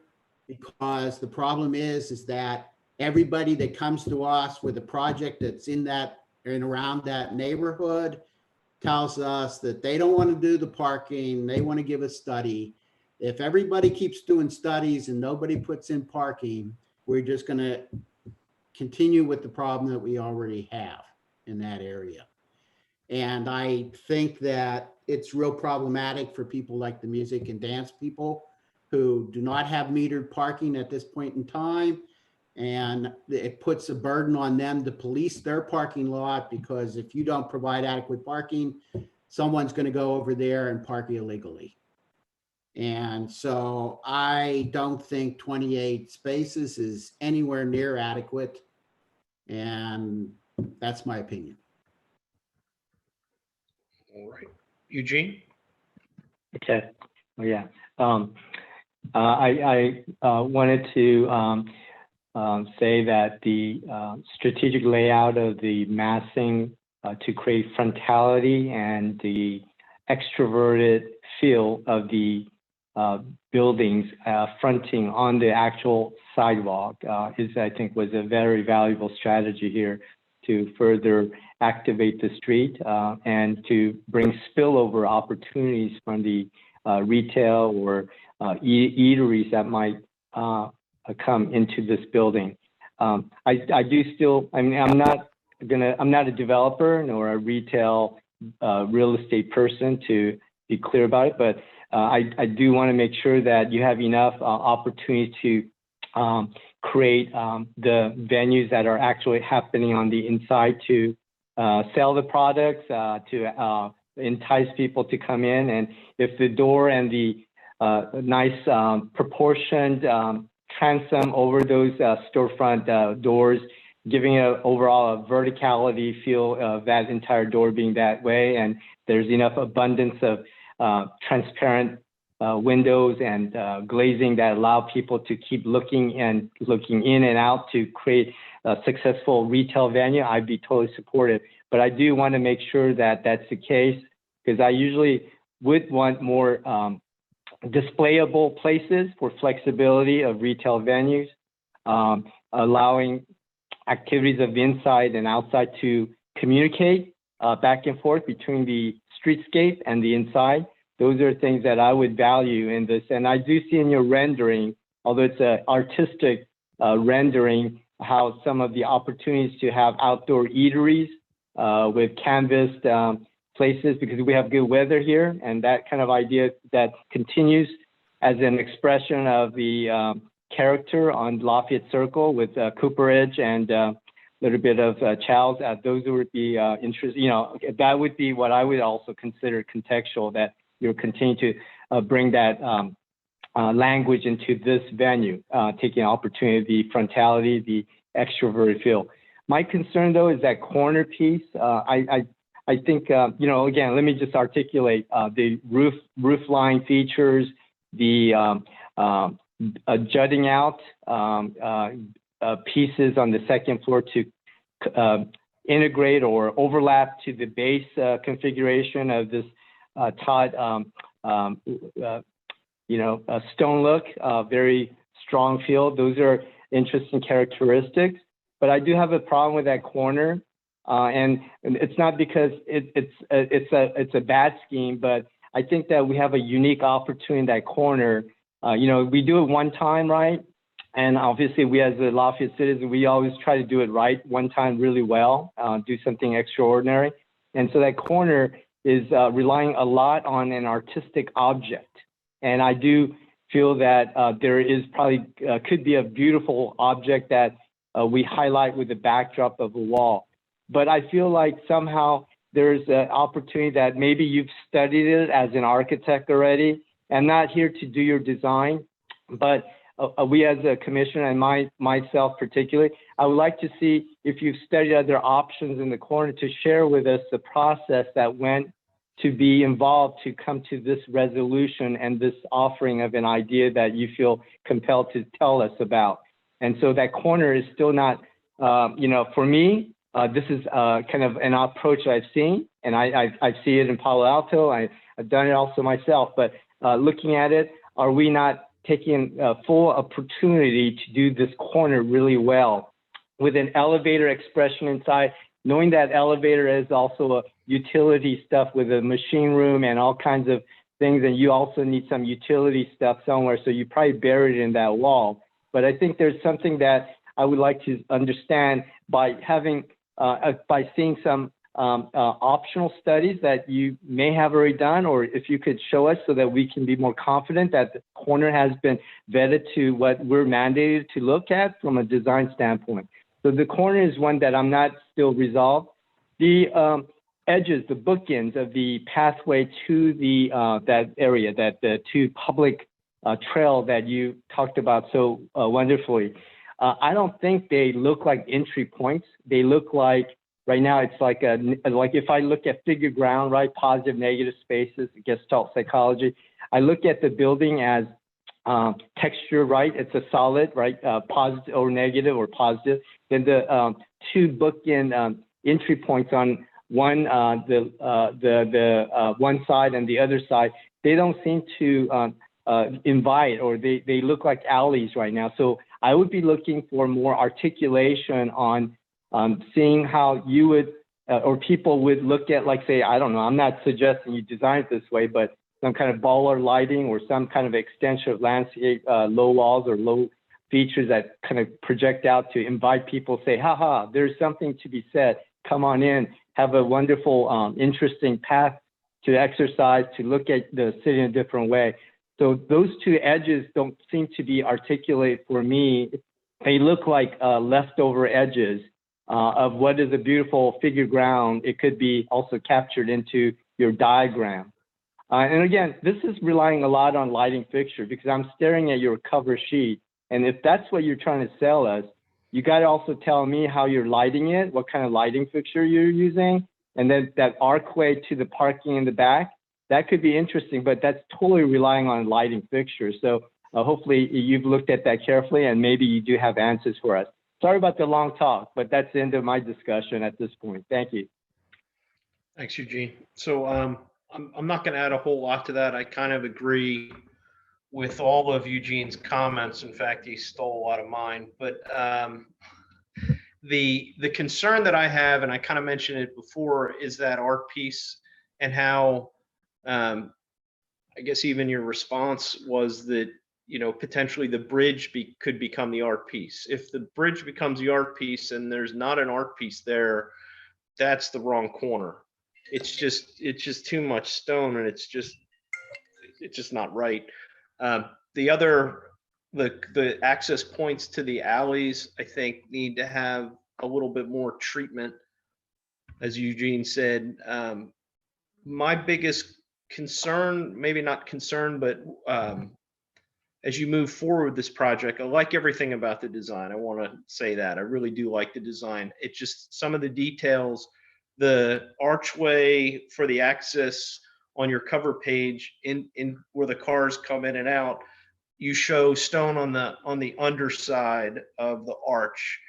because the problem is that everybody that comes to us with a project that's in that and around that neighborhood tells us that they don't want to do the parking, they want to give a study. If everybody keeps doing studies and nobody puts in parking, we're just going to continue with the problem that we already have in that area. And I think that it's real problematic for people like the music and dance people who do not have metered parking at this point in time. And it puts a burden on them to police their parking lot, because if you don't provide adequate parking, someone's going to go over there and park illegally. And so I don't think 28 spaces is anywhere near adequate. And that's my opinion. All right, Eugene? Okay. Oh, yeah. I wanted to say that the strategic layout of the massing to create frontality and the extroverted feel of the buildings fronting on the actual sidewalk I think was a very valuable strategy here to further activate the street and to bring spillover opportunities from the retail or eateries that might come into this building. I do still, I mean, I'm not a developer nor a retail real estate person, to be clear about it, but I do want to make sure that you have enough opportunities to create the venues that are actually happening on the inside to sell the products, to entice people to come in. And if the door and the nice proportioned transom over those storefront doors, giving it overall a verticality feel of that entire door being that way, and there's enough abundance of transparent windows and glazing that allow people to keep looking in and out to create a successful retail venue, I'd be totally supportive. But I do want to make sure that that's the case, because I usually would want more displayable places for flexibility of retail venues, allowing activities of the inside and outside to communicate back and forth between the streetscape and the inside. Those are things that I would value in this. And I do see in your rendering, although it's an artistic rendering, how some of the opportunities to have outdoor eateries with canvassed places, because we have good weather here, and that kind of idea that continues as an expression of the character on Lafayette Circle with Cooperage and a little bit of Chow's. Those would be interesting. You know, that would be what I would also consider contextual, that you're continuing to bring that language into this venue, taking opportunity, the frontality, the extroverted feel. My concern, though, is that corner piece. I think, you know, again, let me just articulate the roof line features, the jutting out pieces on the second floor to integrate or overlap to the base configuration of this Todd, you know, stone look, very strong feel. Those are interesting characteristics. But I do have a problem with that corner. And it's not because it's a bad scheme, but I think that we have a unique opportunity in that corner. We do it one time, right? And obviously, we as a Lafayette citizen, we always try to do it right one time really well, do something extraordinary. And so that corner is relying a lot on an artistic object. And I do feel that there is probably could be a beautiful object that we highlight with the backdrop of a wall. But I feel like somehow there's an opportunity that maybe you've studied it as an architect already. I'm not here to do your design, but we as a commissioner and myself particularly, I would like to see if you've studied other options in the corner to share with us the process that went to be involved to come to this resolution and this offering of an idea that you feel compelled to tell us about. And so that corner is still not, for me, this is kind of an approach I've seen, and I see it in Palo Alto. I've done it also myself, but looking at it, are we not taking full opportunity to do this corner really well with an elevator expression inside, knowing that elevator is also a utility stuff with a machine room and all kinds of things, and you also need some utility stuff somewhere, so you probably buried it in that wall. But I think there's something that I would like to understand by having, by seeing some optional studies that you may have already done, or if you could show us so that we can be more confident that the corner has been vetted to what we're mandated to look at from a design standpoint. So the corner is one that I'm not still resolved. The edges, the bookends of the pathway to the that area, that the two public trail that you talked about so wonderfully. I don't think they look like entry points. They look like, right now, it's like if I look at figure ground, right, positive, negative spaces, Gestalt psychology, I look at the building as texture, right? It's a solid, right? Positive or negative or positive. Then the two bookend entry points on one, the one side and the other side, they don't seem to invite, or they look like alleys right now. So I would be looking for more articulation on seeing how you would, or people would look at, like, say, I don't know, I'm not suggesting you design it this way, but some kind of baller lighting or some kind of extension of landscape, low walls or low features that kind of project out to invite people, say, haha, there's something to be said. Come on in, have a wonderful, interesting path to exercise, to look at the city in a different way. So those two edges don't seem to be articulated for me. They look like leftover edges of what is a beautiful figure ground. It could be also captured into your diagram. And again, this is relying a lot on lighting fixture, because I'm staring at your cover sheet. And if that's what you're trying to sell us, you got to also tell me how you're lighting it, what kind of lighting fixture you're using, and then that archway to the parking in the back. That could be interesting, but that's totally relying on lighting fixtures. So hopefully you've looked at that carefully, and maybe you do have answers for us. Sorry about the long talk, but that's the end of my discussion at this point. Thank you. Thanks, Eugene. So I'm not going to add a whole lot to that. I kind of agree with all of Eugene's comments. In fact, he stole a lot of mine. But the concern that I have, and I kind of mentioned it before, is that art piece, and how I guess even your response was that, potentially the bridge could become the art piece. If the bridge becomes the art piece and there's not an art piece there, that's the wrong corner. It's just too much stone, and it's just not right. The access points to the alleys, I think, need to have a little bit more treatment, as Eugene said. My biggest concern, maybe not concern, but as you move forward with this project, I like everything about the design. I want to say that I really do like the design. It's just some of the details, the archway for the access on your cover page, in where the cars come in and out, you show stone on the underside of the arch.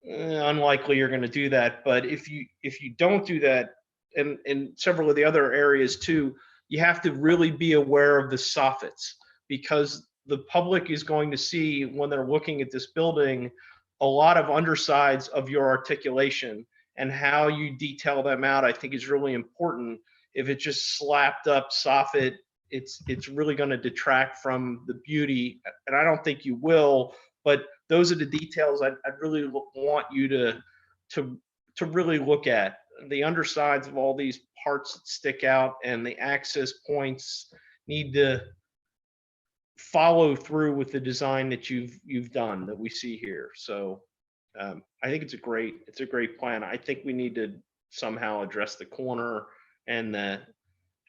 Unlikely you're going to do that, but if you don't do that, and in several of the other areas too, you have to really be aware of the soffits, because the public is going to see, when they're looking at this building, a lot of undersides of your articulation. and how you detail them out, I think is really important. If it's just slapped up soffit, it's really going to detract from the beauty, and I don't think you will. But those are the details I'd really want you to really look at. The undersides of all these parts that stick out and the access points need to follow through with the design that you've done that we see here. So I think it's a great plan. I think we need to somehow address the corner and the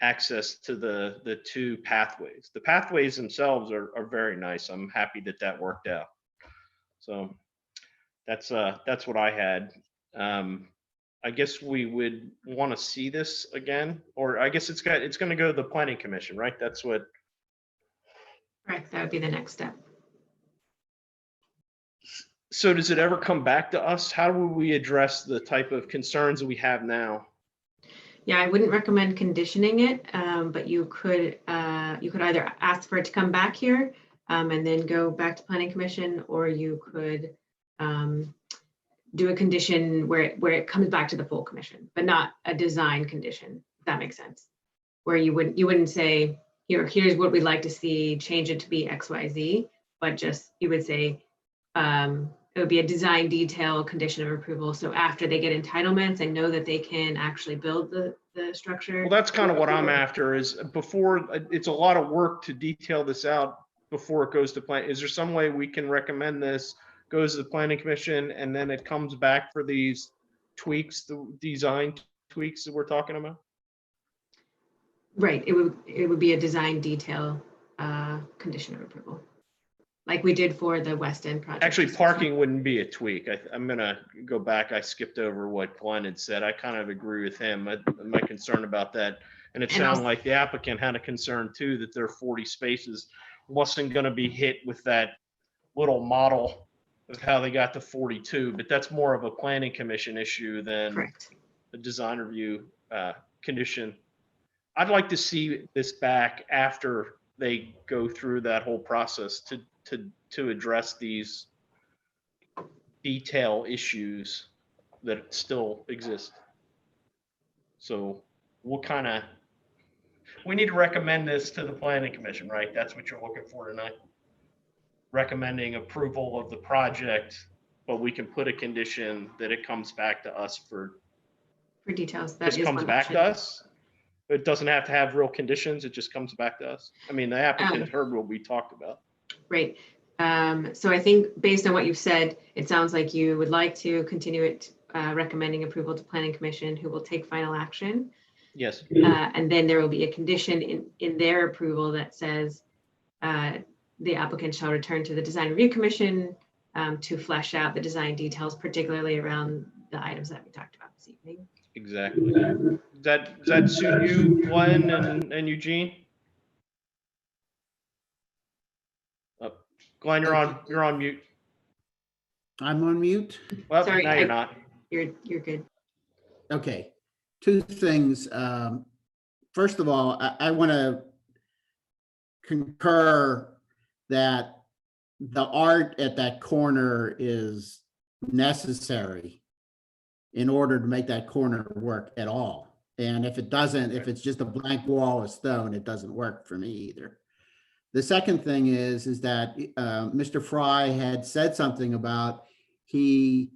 access to the two pathways. The pathways themselves are very nice. I'm happy that worked out. So that's what I had. I guess we would want to see this again, or I guess it's going to go to the planning commission, right? That's what. Correct. That would be the next step. So does it ever come back to us? How do we address the type of concerns that we have now? Yeah, I wouldn't recommend conditioning it, but you could either ask for it to come back here and then go back to planning commission, or you could do a condition where it comes back to the full commission, but not a design condition, if that makes sense. Where you wouldn't say, here's what we'd like to see, change it to be XYZ, but just you would say it would be a design detail condition of approval. So after they get entitlements and know that they can actually build the structure. Well, that's kind of what I'm after, is before, it's a lot of work to detail this out before it goes to plan. Is there some way we can recommend this goes to the planning commission and then it comes back for these tweaks, the design tweaks that we're talking about? Right, it would be a design detail condition of approval, like we did for the West End project. Actually, parking wouldn't be a tweak. I'm gonna go back. I skipped over what Glenn had said. I kind of agree with him. My concern about that, and it sounded like the applicant had a concern too, that their 40 spaces wasn't gonna be hit with that little model of how they got to 42, but that's more of a planning commission issue than Correct. a design review condition. I'd like to see this back after they go through that whole process to address these detail issues that still exist. So we need to recommend this to the planning commission, right? That's what you're looking for tonight. Recommending approval of the project, but we can put a condition that it comes back to us for details. That just is comes one back option. to us. It doesn't have to have real conditions. It just comes back to us. I mean, the applicant heard what we talked about. Right. So I think based on what you've said, it sounds like you would like to continue it, recommending approval to planning commission, who will take final action. Yes. And then there will be a condition in their approval that says the applicant shall return to the design review commission to flesh out the design details, particularly around the items that we talked about this evening. Exactly. Does that suit you, Glenn and Eugene? Glenn, you're on mute. I'm on mute. Well, Sorry, now you're not. You're good. Okay, two things. First of all, I want to concur that the art at that corner is necessary in order to make that corner work at all. And if it doesn't, if it's just a blank wall of stone, it doesn't work for me either. The second thing is that Mr. Fry had said something about he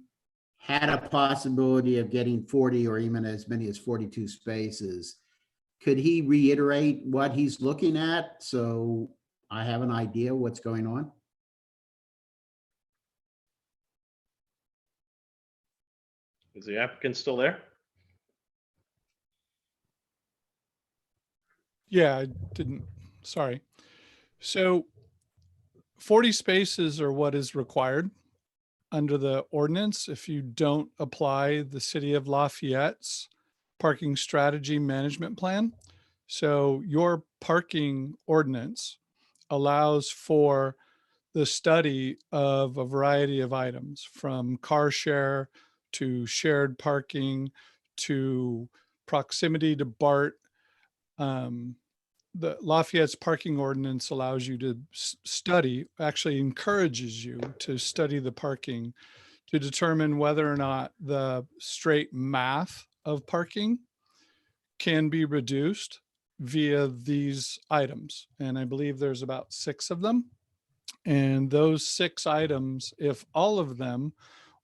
had a possibility of getting 40 or even as many as 42 spaces. Could he reiterate what he's looking at so I have an idea what's going on? Is the applicant still there? Yeah, I didn't, sorry. So 40 spaces are what is required under the ordinance if you don't apply the City of Lafayette's parking strategy management plan. So your parking ordinance allows for the study of a variety of items, from car share to shared parking to proximity to BART. The Lafayette's parking ordinance allows you to study, actually encourages you to study the parking to determine whether or not the straight math of parking can be reduced via these items. And I believe there's about 6 of them. And those 6 items, if all of them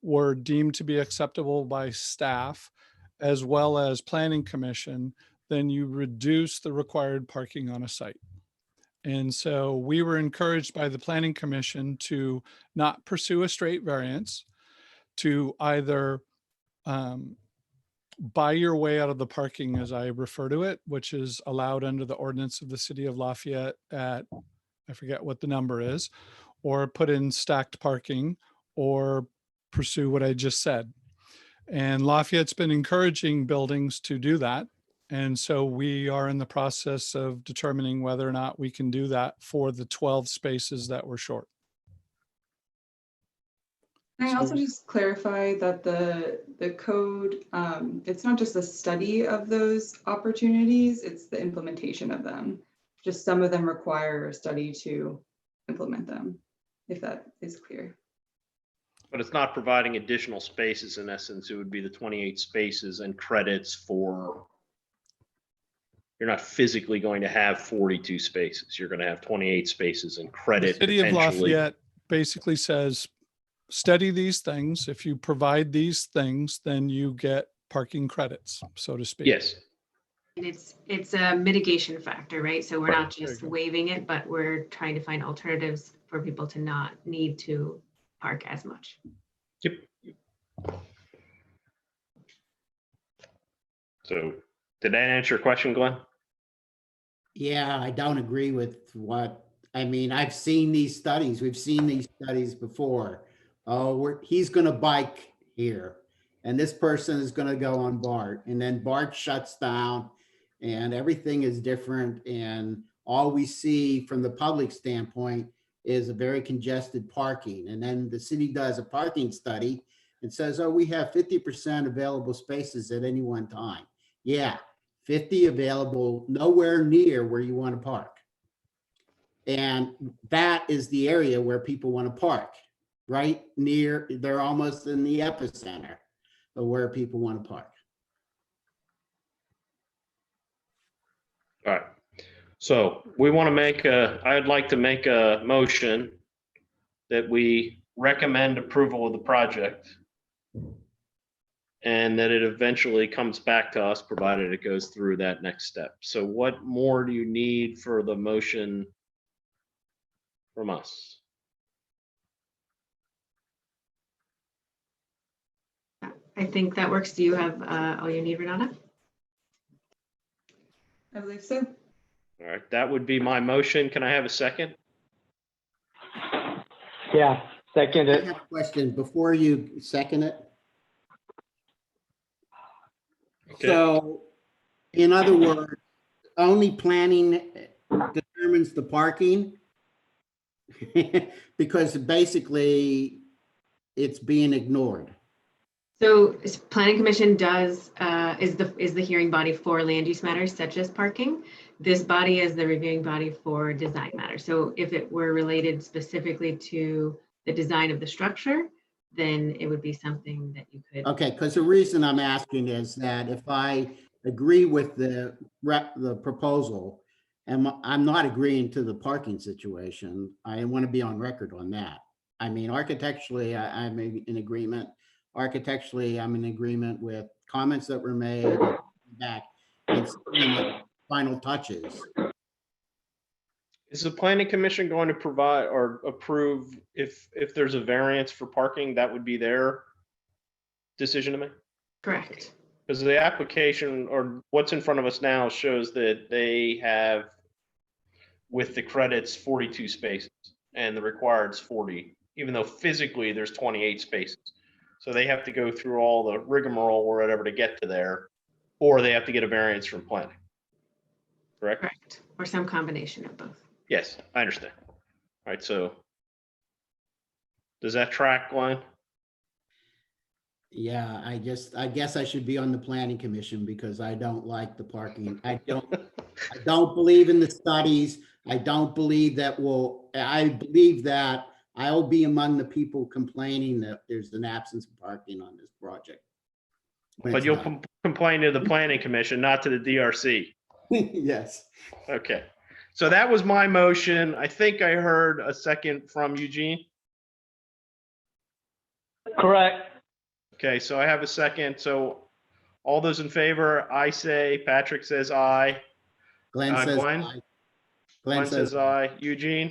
were deemed to be acceptable by staff as well as planning commission, then you reduce the required parking on a site. And so we were encouraged by the planning commission to not pursue a straight variance, to either buy your way out of the parking, as I refer to it, which is allowed under the ordinance of the city of Lafayette at, I forget what the number is, or put in stacked parking, or pursue what I just said. And Lafayette's been encouraging buildings to do that. And so we are in the process of determining whether or not we can do that for the 12 spaces that were short. Can I also So- just clarify that the code, it's not just the study of those opportunities, it's the implementation of them. Just some of them require a study to implement them, if that is clear. But it's not providing additional spaces. In essence, it would be the 28 spaces and credits for, you're not physically going to have 42 spaces. You're going to have 28 spaces and The credit city of potentially. Lafayette basically says, study these things. If you provide these things, then you get parking credits, so to speak. Yes. And it's a mitigation factor, right? So we're not There you just go. waiving it, but we're trying to find alternatives for people to not need to park as much. Yep. So did that answer your question, Glenn? Yeah, I don't agree with what, I mean, I've seen these studies. We've seen these studies before. Oh, he's gonna bike here, and this person is gonna go on BART, and then BART shuts down, and everything is different, and all we see from the public standpoint is a very congested parking. And then the city does a parking study and says, oh, we have 50% available spaces at any one time. Yeah, 50 available, nowhere near where you want to park. And that is the area where people want to park, right near, they're almost in the epicenter of where people want to park. All right. So we want to make I'd like to make a motion that we recommend approval of the project and that it eventually comes back to us, provided it goes through that next step. So what more do you need for the motion from us? I think that works. Do you have all you need, Renata? I believe so. All right, that would be my motion. Can I have a second? Yeah, second I it. have a question before you second it. Okay. So, in other words, only planning determines the parking? Because basically, it's being ignored. So planning commission does is the hearing body for land use matters such as parking. This body is the reviewing body for design matters. So if it were related specifically to the design of the structure, then it would be something that you could. Okay, because the reason I'm asking is that if I agree with the proposal, and I'm not agreeing to the parking situation, I want to be on record on that. I mean, architecturally, I'm in agreement. Architecturally, I'm in agreement with comments that were made back. It's final touches. Is the planning commission going to provide or approve if there's a variance for parking? That would be their decision to make? Correct. Because the application or what's in front of us now shows that they have, with the credits, 42 spaces and the required's 40, even though physically there's 28 spaces. So they have to go through all the rigmarole or whatever to get to there, or they have to get a variance from planning. Correct? Correct. Or some combination of both. Yes, I understand. All right, so does that track, Glenn? Yeah, I guess I should be on the planning commission because I don't like the parking. I don't believe in the studies. I don't believe that I believe that I'll be among the people complaining that there's an absence of parking on this project. when But it's you'll done. complain to the planning commission, not to the DRC. Yes. Okay. So that was my motion. I think I heard a second from Eugene. Correct. Okay, so I have a second. So all those in favor, I say, Patrick says aye. Glenn says Glenn? aye. Glenn says aye. Eugene?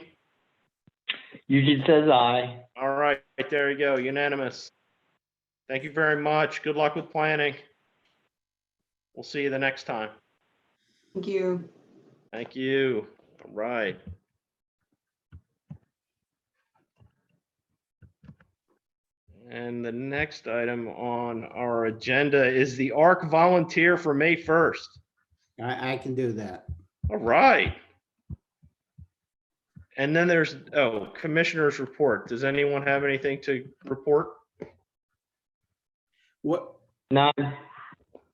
Eugene says aye. All right, there you go, unanimous. Thank you very much. Good luck with planning. We'll see you the next time. Thank you. Thank you. All right. And the next item on our agenda is the ARC volunteer for May 1st. I can do that. All right. And then there's, commissioner's report. Does anyone have anything to report? What? None.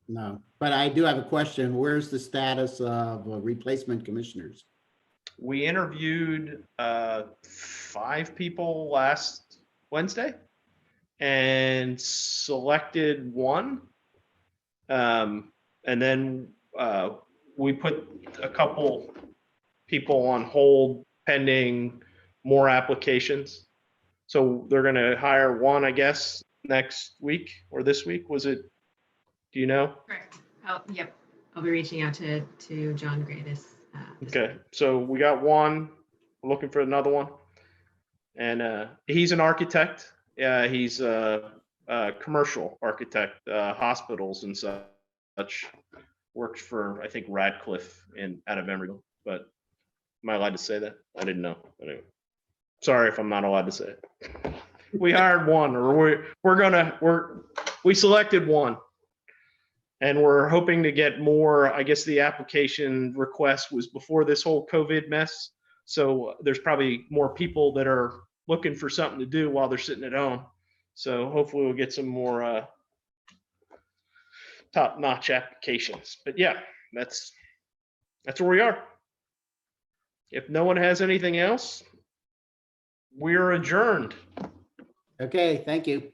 No, but I do have a question. Where's the status of replacement commissioners? We interviewed 5 people last Wednesday and selected 1. And then we put a couple people on hold pending more applications. So they're going to hire 1, I guess, next week or this week. Was it? Do you know? Correct. Yep. I'll be reaching out to John Gray this Okay, so we got 1. We're looking for another one, and he's an architect. Yeah, he's a commercial architect, hospitals and such. Works for, I think, Radcliffe out of Emeryville. But am I allowed to say that? I didn't know. Anyway, sorry if I'm not allowed to say it. We hired 1, or we selected 1. And we're hoping to get more. I guess the application request was before this whole COVID mess. So there's probably more people that are looking for something to do while they're sitting at home. So hopefully we'll get some more top-notch applications. But yeah, that's where we are. If no one has anything else, we're adjourned. Okay, thank you.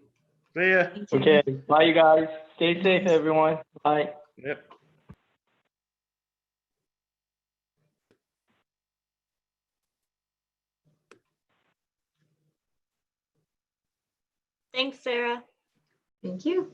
See ya. Okay. Bye, you guys. Stay safe, everyone. Bye. Yep. Thanks, Sarah. Thank you.